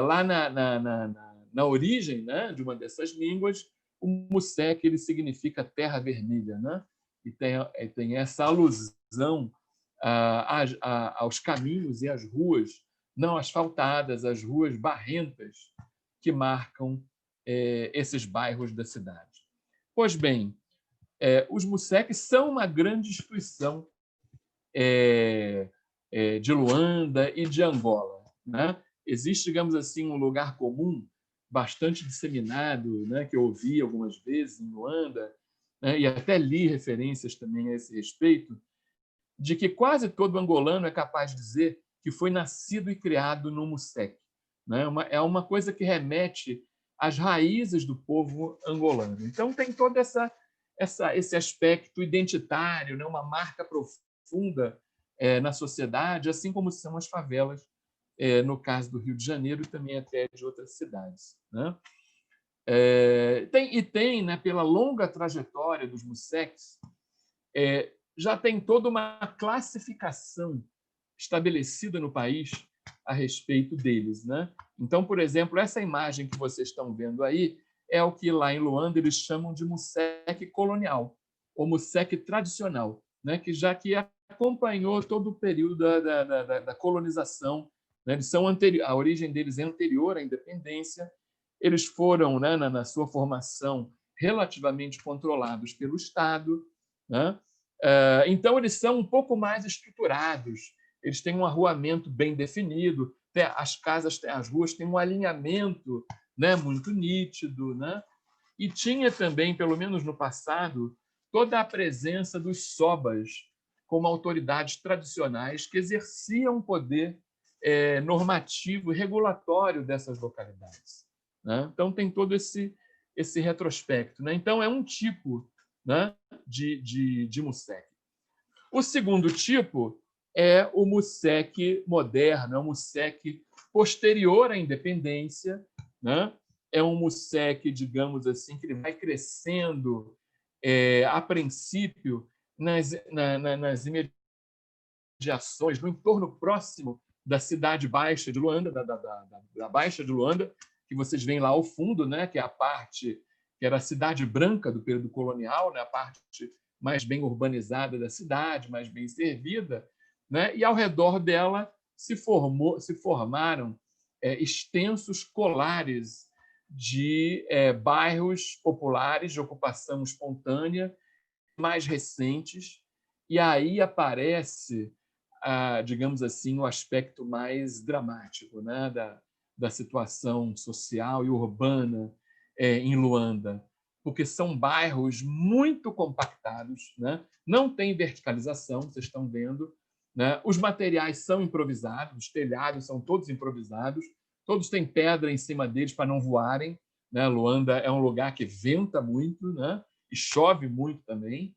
lá na origem, né, de uma dessas línguas, o Musek ele significa terra vermelha, né, e tem essa alusão aos caminhos e às ruas não asfaltadas, as ruas barrentas que marcam esses bairros da cidade. Pois bem, os Museques são uma grande instituição de Luanda e de Angola, né? Existe, digamos assim, um lugar comum bastante disseminado, né, que eu ouvi algumas vezes em Luanda, né, e até li referências também a esse respeito, de que quase todo angolano é capaz de dizer que foi nascido e criado no Musek, né? É uma coisa que remete às raízes do povo angolano. Então, tem todo esse aspecto identitário, né? Uma marca profunda na sociedade, assim como são as favelas, no caso do Rio de Janeiro e também até de outras cidades, né? Tem, né, pela longa trajetória dos Museques, já tem toda uma classificação estabelecida no país a respeito deles, né? Então, por exemplo, essa imagem que vocês estão vendo aí é o que lá em Luanda eles chamam de Musek colonial, ou Musek tradicional, né? Que acompanhou todo o período da colonização, né? A origem deles é anterior à independência. Eles foram, né, na sua formação, relativamente controlados pelo Estado, né? Então, eles são um pouco mais estruturados, eles têm um arruamento bem definido, as casas, as ruas têm um alinhamento, né, muito nítido, né? E tinha também, pelo menos no passado, toda a presença dos sobas como autoridades tradicionais que exerciam poder normativo e regulatório dessas localidades, né? Então, tem todo esse retrospecto, né? Então, é um tipo, né, de Musek. O segundo tipo é o Musek moderno, é um Musek posterior à independência, né? É um Musek, digamos assim, que ele vai crescendo, a princípio, nas imediações, no entorno próximo da cidade baixa de Luanda, da Baixa de Luanda, que vocês veem lá ao fundo, né? Que é a parte que era a cidade branca do período colonial, né? A parte mais bem urbanizada da cidade, mais bem servida, né? E ao redor dela se formaram extensos colares de bairros populares de ocupação espontânea, mais recentes, e aí aparece, digamos assim, o aspecto mais dramático, né, da situação social e urbana em Luanda, porque são bairros muito compactados, né? Não tem verticalização, vocês estão vendo, né? Os materiais são improvisados, os telhados são todos improvisados, todos têm pedra em cima deles para não voarem, né? Luanda é um lugar que venta muito, né? E chove muito também,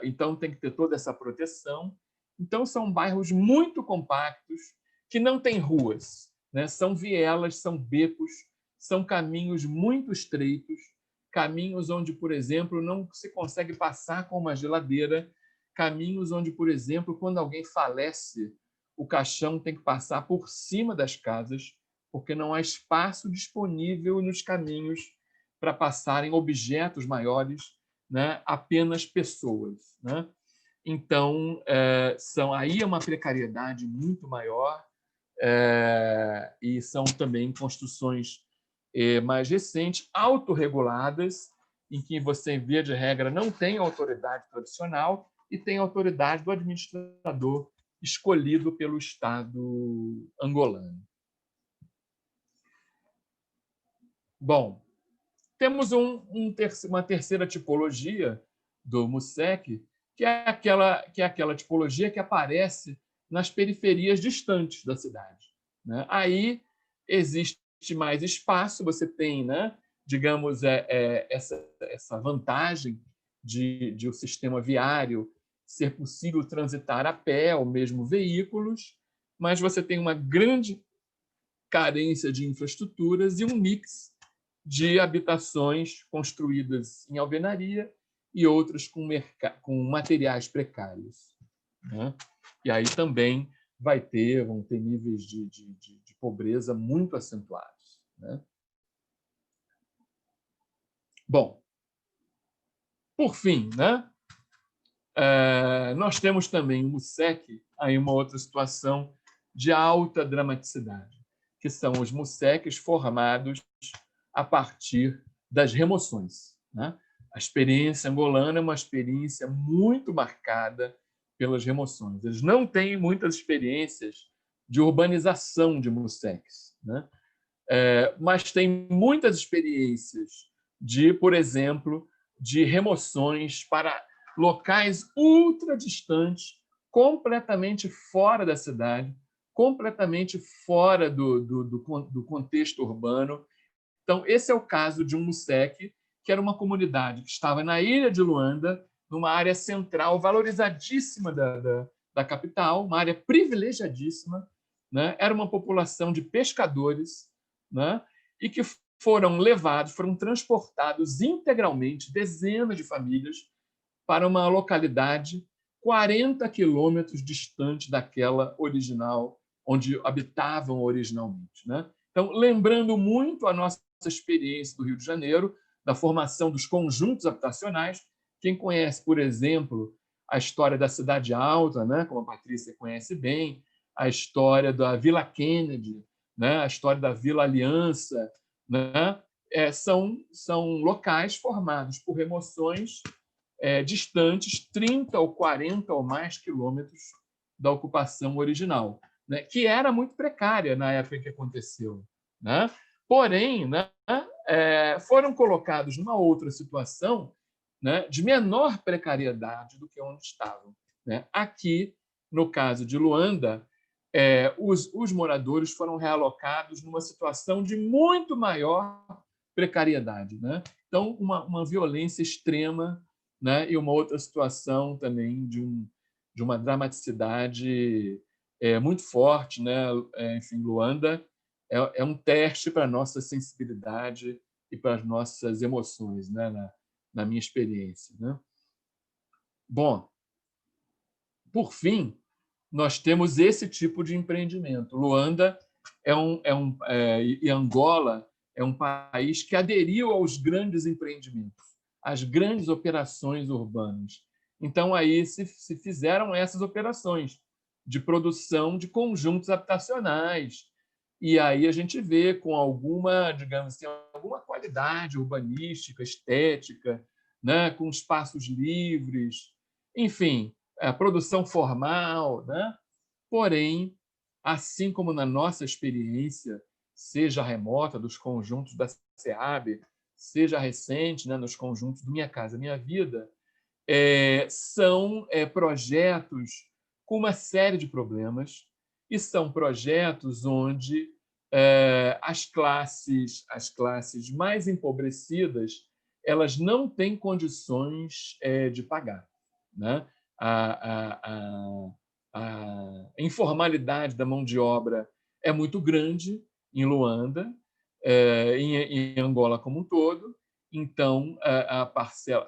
então tem que ter toda essa proteção. Então, são bairros muito compactos, que não têm ruas, né? São vielas, são becos, são caminhos muito estreitos, caminhos onde, por exemplo, não se consegue passar com uma geladeira, caminhos onde, por exemplo, quando alguém falece, o caixão tem que passar por cima das casas, porque não há espaço disponível nos caminhos para passarem objetos maiores, né? Apenas pessoas, né? Então, aí é uma precariedade muito maior, e são também construções mais recentes, autorreguladas, em que você, via de regra, não tem autoridade tradicional e tem autoridade do administrador escolhido pelo Estado angolano. Bom, temos uma terceira tipologia do Musek, que é aquela tipologia que aparece nas periferias distantes da cidade, né? Aí existe mais espaço, você tem, né, digamos, essa vantagem de o sistema viário ser possível transitar a pé ou mesmo veículos, mas você tem uma grande carência de infraestruturas e um mix de habitações construídas em alvenaria e outras com materiais precários, né? E aí também vão ter níveis de pobreza muito acentuados, né? Bom, por fim, né? Nós temos também no MUSEC aí uma outra situação de alta dramaticidade, que são os MUSECs formados a partir das remoções, né? A experiência angolana é uma experiência muito marcada pelas remoções. Eles não têm muitas experiências de urbanização de MUSECs, né? Mas têm muitas experiências de, por exemplo, de remoções para locais ultra distantes, completamente fora da cidade, completamente fora do contexto urbano. Então, esse é o caso de um MUSEC, que era uma comunidade que estava na ilha de Luanda, numa área central valorizadíssima da capital, uma área privilegiadíssima, né? Era uma população de pescadores, né? E que foram transportados integralmente, dezenas de famílias, para uma localidade 40 quilômetros distante daquela original, onde habitavam originalmente, né? Então, lembrando muito a nossa experiência do Rio de Janeiro, da formação dos conjuntos habitacionais. Quem conhece, por exemplo, a história da Cidade Alta, né? Como a Patrícia conhece bem, a história da Vila Kennedy, né? A história da Vila Aliança, né? São locais formados por remoções distantes 30 ou 40 ou mais quilômetros da ocupação original, né? Que era muito precária na época em que aconteceu, né? Porém, né, foram colocados numa outra situação, né, de menor precariedade do que onde estavam, né? Aqui, no caso de Luanda, os moradores foram realocados numa situação de muito maior precariedade, né? Então, uma violência extrema, né? E uma outra situação também de uma dramaticidade muito forte, né? Enfim, Luanda é um teste para a nossa sensibilidade e para as nossas emoções, né? Na minha experiência, né? Bom, por fim, nós temos esse tipo de empreendimento. Luanda e Angola é um país que aderiu aos grandes empreendimentos, às grandes operações urbanas. Então, aí se fizeram essas operações de produção de conjuntos habitacionais. E aí a gente vê com alguma, digamos assim, alguma qualidade urbanística, estética, né? Com espaços livres, enfim, a produção formal, né? Porém, assim como na nossa experiência, seja remota dos conjuntos da SEAB, seja recente, né, nos conjuntos do Minha Casa Minha Vida, são projetos com uma série de problemas e são projetos onde as classes mais empobrecidas elas não têm condições de pagar, né? A informalidade da mão de obra é muito grande em Luanda, em Angola como um todo. Então,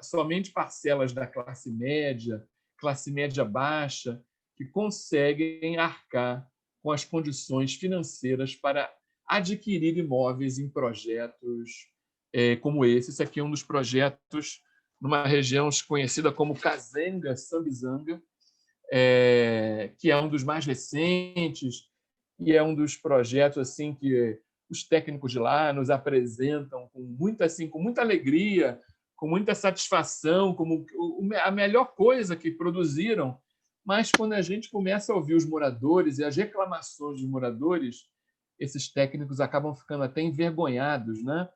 somente parcelas da classe média baixa, que conseguem arcar com as condições financeiras para adquirir imóveis em projetos como esse. Esse aqui é um dos projetos numa região conhecida como Kazenga, Sambizanga, que é um dos mais recentes e é um dos projetos assim que os técnicos de lá nos apresentam com muita alegria, com muita satisfação, como a melhor coisa que produziram. Mas quando a gente começa a ouvir os moradores e as reclamações dos moradores, esses técnicos acabam ficando até envergonhados, né?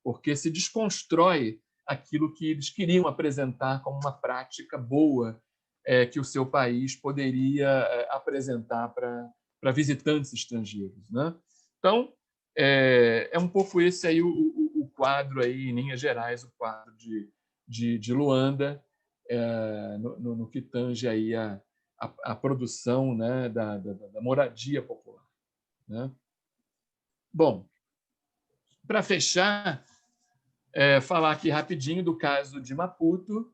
Porque se desconstrói aquilo que eles queriam apresentar como uma prática boa que o seu país poderia apresentar para visitantes estrangeiros, né? Então, é um pouco esse aí o quadro aí, em linhas gerais, o quadro de Luanda. no que tange aí a produção, né, da moradia popular, né? Bom, para fechar, falar aqui rapidinho do caso de Maputo.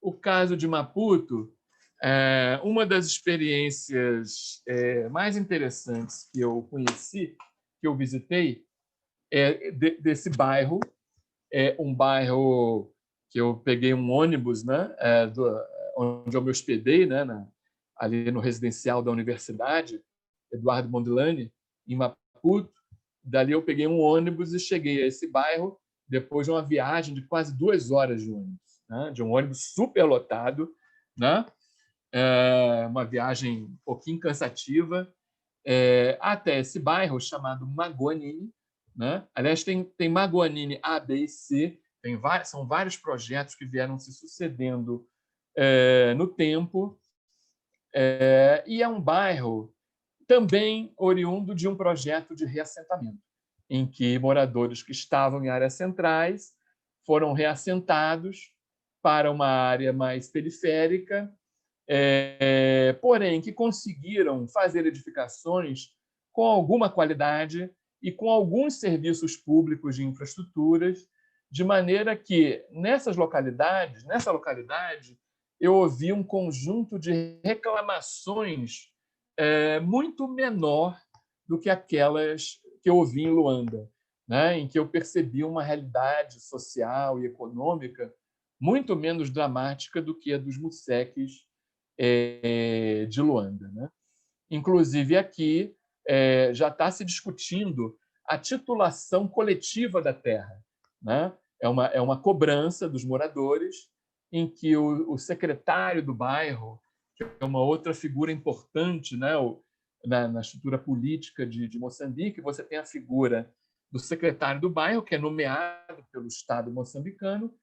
O caso de Maputo, uma das experiências mais interessantes que eu conheci, que eu visitei, desse bairro. É um bairro que eu peguei um ônibus, né, onde eu me hospedei, né, ali no residencial da Universidade, Eduardo Mondlane, em Maputo. Dali eu peguei um ônibus e cheguei a esse bairro depois de uma viagem de quase 2 horas de ônibus, né, de um ônibus superlotado, né, uma viagem um pouquinho cansativa, até esse bairro chamado Magoanini, né? Aliás, tem Magoanini A, B e C, são vários projetos que vieram se sucedendo no tempo, e é um bairro também oriundo de um projeto de reassentamento, em que moradores que estavam em áreas centrais foram reassentados para uma área mais periférica, porém que conseguiram fazer edificações com alguma qualidade e com alguns serviços públicos de infraestruturas, de maneira que nessa localidade, eu ouvi um conjunto de reclamações muito menor do que aquelas que eu ouvi em Luanda, né, em que eu percebi uma realidade social e econômica muito menos dramática do que a dos muceques de Luanda, né? Inclusive, aqui já está se discutindo a titulação coletiva da terra, né? É uma cobrança dos moradores, em que o secretário do bairro, que é uma outra figura importante, né, na estrutura política de Moçambique, você tem a figura do secretário do bairro, que é nomeado pelo Estado moçambicano,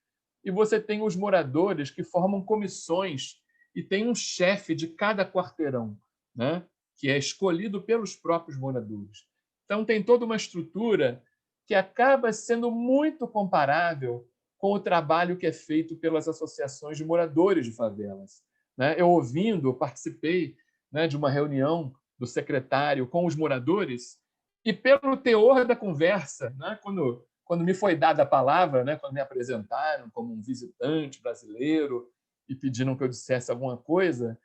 e você tem os moradores que formam comissões e tem um chefe de cada quarteirão, né, que é escolhido pelos próprios moradores. Então, tem toda uma estrutura que acaba sendo muito comparável com o trabalho que é feito pelas associações de moradores de favelas, né? Eu participei, né, de uma reunião do secretário com os moradores, e pelo teor da conversa, né, quando me foi dada a palavra, né, quando me apresentaram como um visitante brasileiro e pediram que eu dissesse alguma coisa,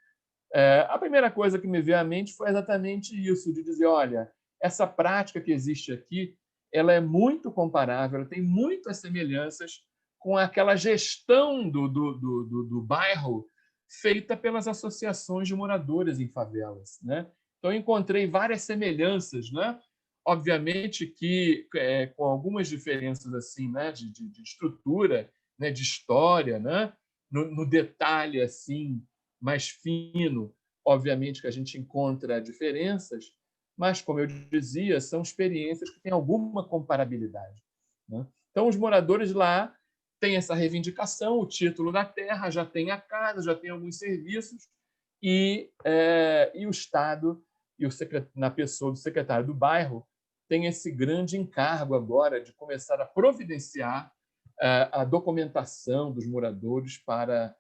a primeira coisa que me veio à mente foi exatamente isso, de dizer, olha, essa prática que existe aqui, ela é muito comparável, ela tem muitas semelhanças com aquela gestão do bairro feita pelas associações de moradores em favelas, né? Então, eu encontrei várias semelhanças, né? Obviamente que com algumas diferenças assim, né, de estrutura, né, de história, né, no detalhe assim mais fino, obviamente que a gente encontra diferenças, mas, como eu dizia, são experiências que têm alguma comparabilidade, né? Então, os moradores lá têm essa reivindicação, o título da terra, já tem a casa, já tem alguns serviços, e o Estado, na pessoa do secretário do bairro, tem esse grande encargo agora de começar a providenciar a documentação dos moradores para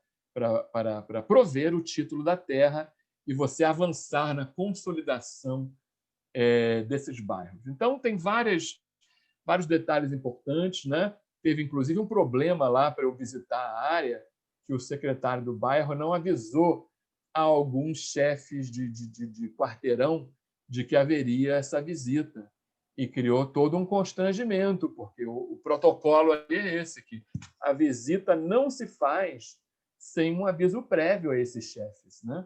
prover o título da terra e você avançar na consolidação desses bairros. Então, tem vários detalhes importantes, né? Teve, inclusive, um problema lá para eu visitar a área, que o secretário do bairro não avisou a alguns chefes de quarteirão de que haveria essa visita, e criou todo um constrangimento, porque o protocolo é esse, que a visita não se faz sem um aviso prévio a esses chefes, né?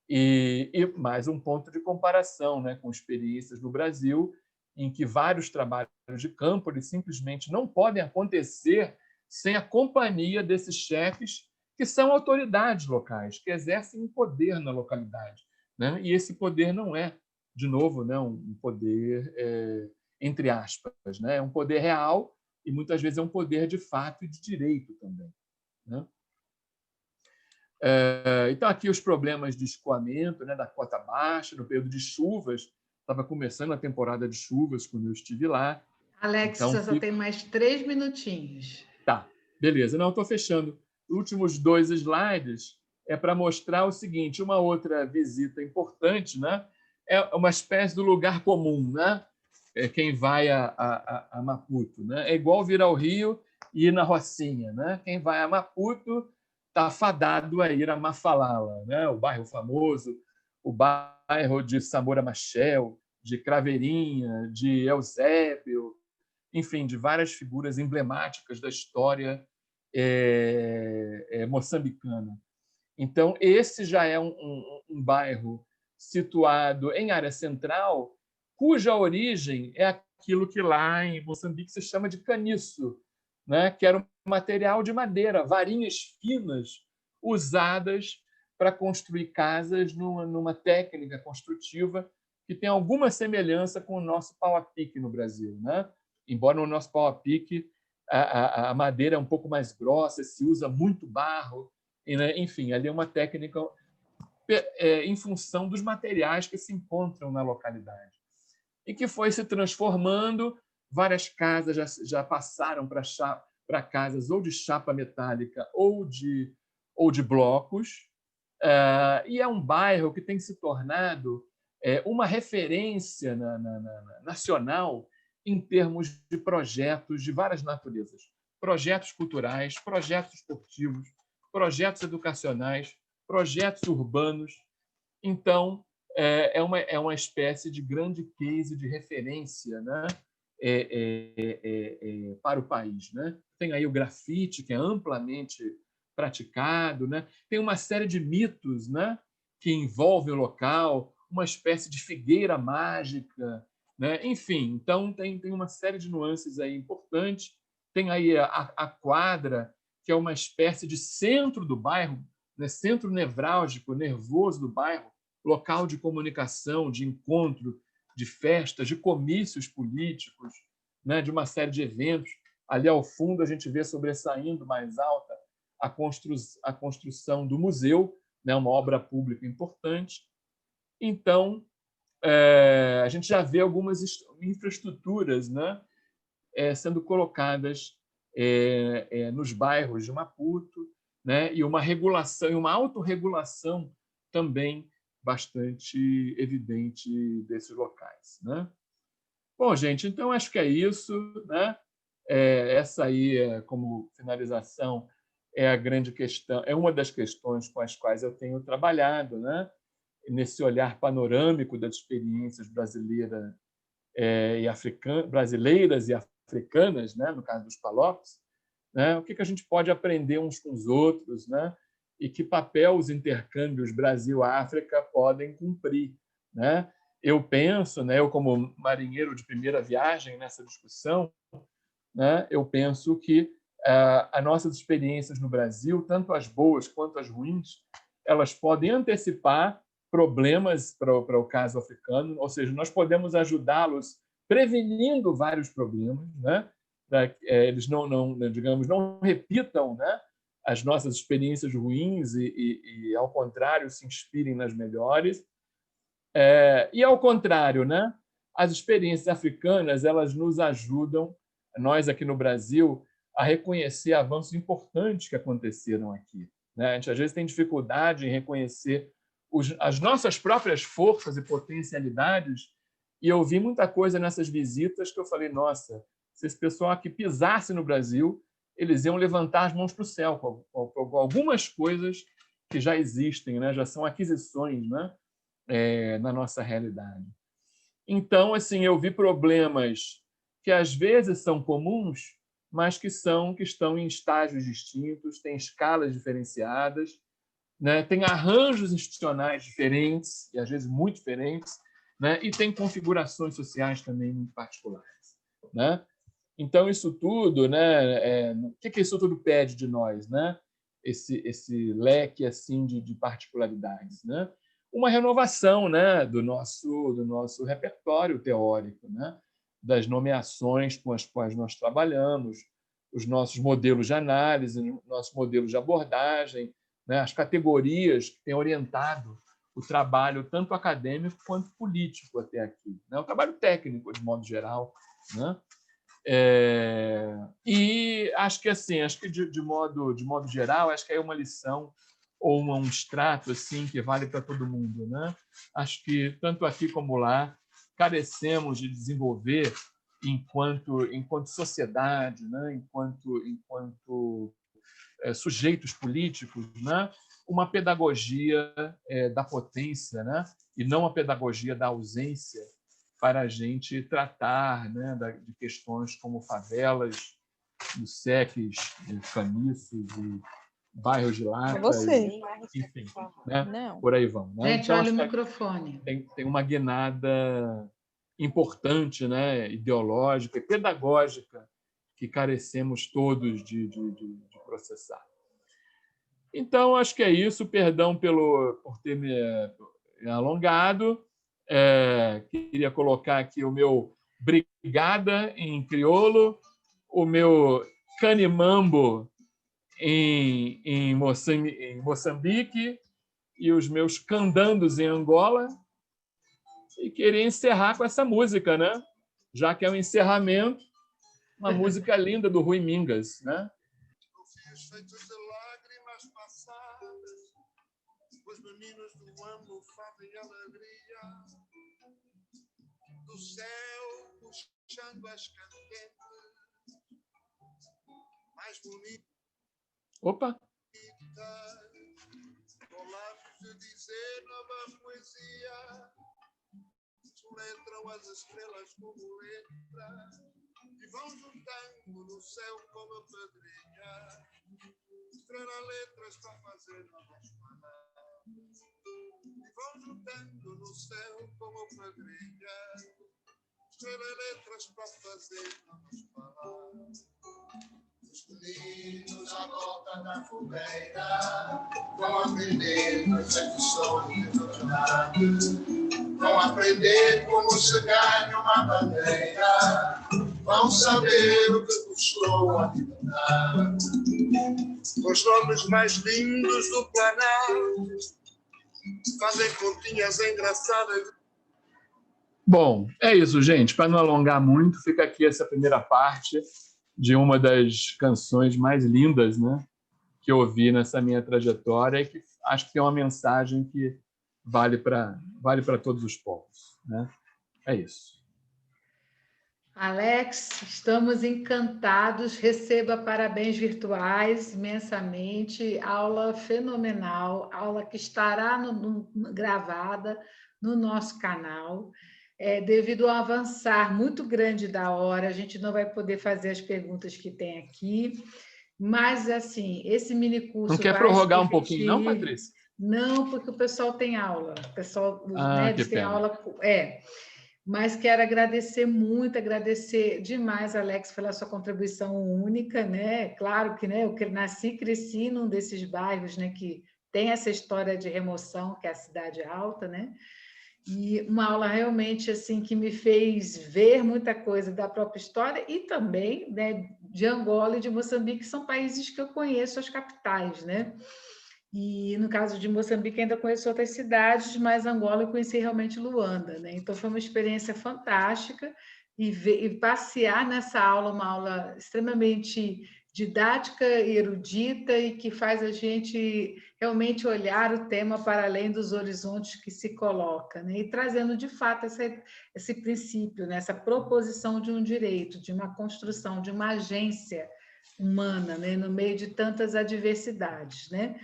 E mais um ponto de comparação, né, com experiências no Brasil, em que vários trabalhos de campo eles simplesmente não podem acontecer sem a companhia desses chefes, que são autoridades locais, que exercem um poder na localidade, né? E esse poder não é, de novo, né, um poder entre aspas, né? É um poder real e muitas vezes é um poder de fato e de direito também, né? Então, aqui os problemas de escoamento, né, da cota baixa, no período de chuvas. Estava começando a temporada de chuvas quando eu estive lá. Alex, então, você só tem mais 3 minutinhos. Tá, beleza. Não, estou fechando. últimos 2 slides é para mostrar o seguinte: uma outra visita importante, né? É uma espécie do lugar comum, né? Quem vai a Maputo, né? É igual vir ao Rio e ir na Rocinha, né? Quem vai a Maputo está fadado a ir a Mafalala, né? O bairro famoso, o bairro de Samora Machel, de Craveirinha, de Eusébio, enfim, de várias figuras emblemáticas da história moçambicana. Então, esse já é um bairro situado em área central, cuja origem é aquilo que lá em Moçambique se chama de caniço, né? Que era um material de madeira, varinhas finas usadas para construir casas numa técnica construtiva que tem alguma semelhança com o nosso pau-a-pique no Brasil, né? Embora no nosso pau-a-pique a madeira é um pouco mais grossa, se usa muito barro, enfim, ali é uma técnica em função dos materiais que se encontram na localidade. E que foi se transformando, várias casas já passaram para casas ou de chapa metálica ou de blocos, e é um bairro que tem se tornado uma referência nacional em termos de projetos de várias naturezas. Projetos culturais, projetos esportivos, projetos educacionais, projetos urbanos. Então, é uma espécie de grande case de referência, né? Para o país, né? Tem aí o grafite, que é amplamente praticado, né? Tem uma série de mitos, né? Que envolvem o local, uma espécie de figueira mágica, né? Enfim, então tem uma série de nuances aí importantes. Tem aí a quadra, que é uma espécie de centro do bairro, né? Centro nevrálgico, nervoso do bairro, local de comunicação, de encontro, de festas, de comícios políticos, né? De uma série de eventos. Ali ao fundo a gente vê sobressaindo mais alta a construção do museu, né? Uma obra pública importante. Então, a gente já vê algumas infraestruturas, né? Sendo colocadas nos bairros de Maputo, né? E uma regulação e uma autorregulação também bastante evidente desses locais, né? Bom, gente, então acho que é isso, né? Essa aí, como finalização, é a grande questão, é uma das questões com as quais eu tenho trabalhado, né? Nesse olhar panorâmico das experiências brasileiras brasileiras e africanas, né? No caso dos PALOPs, né? O que a gente pode aprender uns com os outros, né? E que papel os intercâmbios Brasil-África podem cumprir, né? Eu penso, né? Eu como marinheiro de primeira viagem nessa discussão, né? Eu penso que as nossas experiências no Brasil, tanto as boas quanto as ruins, elas podem antecipar problemas para o caso africano, ou seja, nós podemos ajudá-los prevenindo vários problemas, né? Para que eles digamos, não repitam, né? As nossas experiências ruins e, ao contrário, se inspirem nas melhores. E, ao contrário, né? As experiências africanas elas nos ajudam, nós aqui no Brasil, a reconhecer avanços importantes que aconteceram aqui, né? A gente, às vezes, tem dificuldade em reconhecer as nossas próprias forças e potencialidades, e eu vi muita coisa nessas visitas que eu falei, nossa, se esse pessoal aqui pisasse no Brasil, eles iam levantar as mãos para o céu com algumas coisas que já existem, né? Já são aquisições, né? Na nossa realidade. Então, assim, eu vi problemas que às vezes são comuns, mas que estão em estágios distintos, têm escalas diferenciadas, né? Tem arranjos institucionais diferentes, e às vezes muito diferentes, né? E tem configurações sociais também muito particulares, né? Então, isso tudo, né? O que isso tudo pede de nós, né? Esse leque assim de particularidades, né? Uma renovação, né? do nosso repertório teórico, né? Das nomeações com as quais nós trabalhamos, os nossos modelos de análise, nossos modelos de abordagem, né? As categorias que têm orientado o trabalho tanto acadêmico quanto político até aqui, né? O trabalho técnico, de modo geral, né? E acho que assim, de modo geral, acho que é uma lição ou um extrato assim que vale para todo mundo, né? Acho que tanto aqui como lá carecemos de desenvolver enquanto sociedade, né? enquanto sujeitos políticos, né? Uma pedagogia da potência, né? E não a pedagogia da ausência, para a gente tratar, né, de questões como favelas, dos seques, de caniços, de bairros de lata, enfim, né? Por aí vamos. Né? Gente, então, olha o microfone. Tem uma guinada importante, né, ideológica e pedagógica que carecemos todos de processar. Então, acho que é isso. Perdão por ter me alongado. Queria colocar aqui o meu brigada em crioulo, o meu canimambo em Moçambique e os meus candandos em Angola. E queria encerrar com essa música, né? Já que é um encerramento, uma música linda do Rui Mingas, né? Feitos de lágrimas passadas, os meninos do amor fazem alegria do céu puxando as candentes mais bonitas. Opa! Com lábios de dizer nova poesia, letram as estrelas como letras e vão juntando no céu como pedrinha. Estrelas letras para fazer novas palavras e vão juntando no céu como pedrinha. Estrelas letras para fazer novas palavras. Os meninos à volta da fogueira vão aprender o efeito som de verdade. Vão aprender como se ganha uma bandeira. Vão saber o que custou a liberdade. Os nomes mais lindos do planeta fazem continhas engraçadas. Bom, é isso, gente. Para não alongar muito, fica aqui essa primeira parte de uma das canções mais lindas, né, que eu ouvi nessa minha trajetória e que acho que tem uma mensagem que vale para todos os povos, né? É isso. Alex, estamos encantados. Receba parabéns virtuais imensamente. Aula fenomenal, aula que estará gravada no nosso canal. Devido ao avançar muito grande da hora, a gente não vai poder fazer as perguntas que tem aqui, mas, assim, esse minicurso não quer vai prorrogar se um pouquinho, não, Patrícia? Não, porque o pessoal tem aula. O pessoal, né, eles têm aula... Mas quero agradecer demais, Alex, pela sua contribuição única, né? Claro que, né, eu nasci e cresci num desses bairros, né, que tem essa história de remoção, que é a Cidade Alta, né? E uma aula realmente assim que me fez ver muita coisa da própria história e também, né, de Angola e de Moçambique, que são países que eu conheço as capitais, né? E no caso de Moçambique ainda conheço outras cidades, mas Angola eu conheci realmente Luanda, né? Então foi uma experiência fantástica e passear nessa aula, uma aula extremamente didática e erudita e que faz a gente realmente olhar o tema para além dos horizontes que se coloca, né? E trazendo de fato esse princípio, né? Essa proposição de um direito, de uma construção, de uma agência humana, né? No meio de tantas adversidades, né?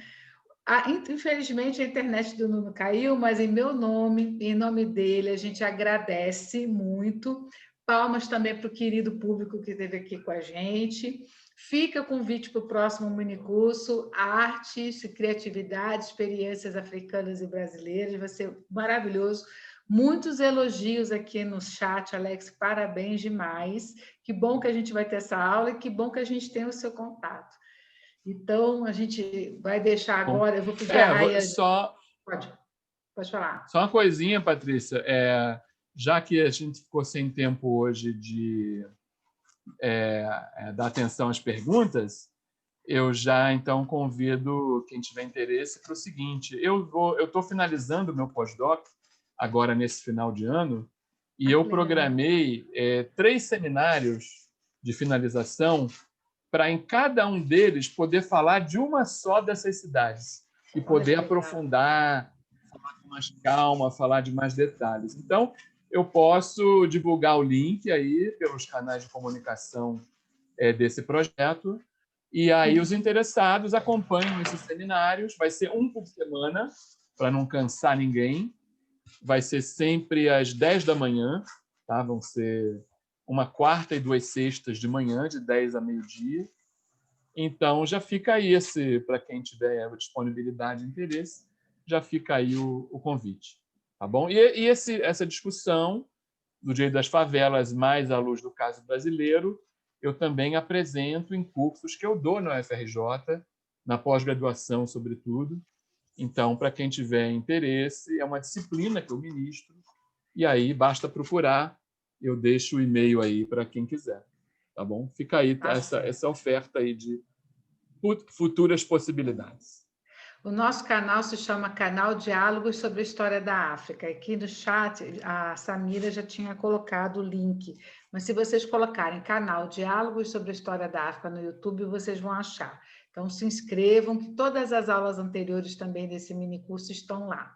Infelizmente, a internet do Nuno caiu, mas em meu nome, em nome dele, a gente agradece muito. Palmas também para o querido público que esteve aqui com a gente. Fica o convite para o próximo minicurso, Artes, Criatividade, Experiências Africanas e Brasileiras. Vai ser maravilhoso. Muitos elogios aqui no chat, Alex, parabéns demais. Que bom que a gente vai ter essa aula e que bom que a gente tem o seu contato. Então, a gente vai deixar agora, eu vou pedir a Raia... Pode falar. Só uma coisinha, Patrícia. Já que a gente ficou sem tempo hoje de dar atenção às perguntas, eu já, então, convido quem tiver interesse para o seguinte. Eu estou finalizando o meu pós-doc agora nesse final de ano e eu programei 3 seminários de finalização, para em cada um deles poder falar de uma só dessas cidades e poder aprofundar, falar com mais calma, falar de mais detalhes. Então, eu posso divulgar o link aí pelos canais de comunicação desse projeto, e aí os interessados acompanham esses seminários. Vai ser um por semana, para não cansar ninguém. Vai ser sempre às 10 da manhã, tá? Vão ser uma quarta e 2 sextas de manhã, de 10 a meio-dia. Então, já fica aí, para quem tiver disponibilidade e interesse, já fica aí o convite. Tá bom? E essa discussão do Direito das Favelas, mais à luz do caso brasileiro, eu também apresento em cursos que eu dou na UFRJ, na pós-graduação, sobretudo. Então, para quem tiver interesse, é uma disciplina que eu ministro, e aí basta procurar, eu deixo o e-mail aí para quem quiser. Tá bom? Fica aí essa oferta aí de futuras possibilidades. O nosso canal se chama Canal Diálogos sobre a História da África. Aqui no chat, a Samira já tinha colocado o link. Mas se vocês colocarem Canal Diálogos sobre a História da África no YouTube, vocês vão achar. Então, se inscrevam, que todas as aulas anteriores também desse minicurso estão lá.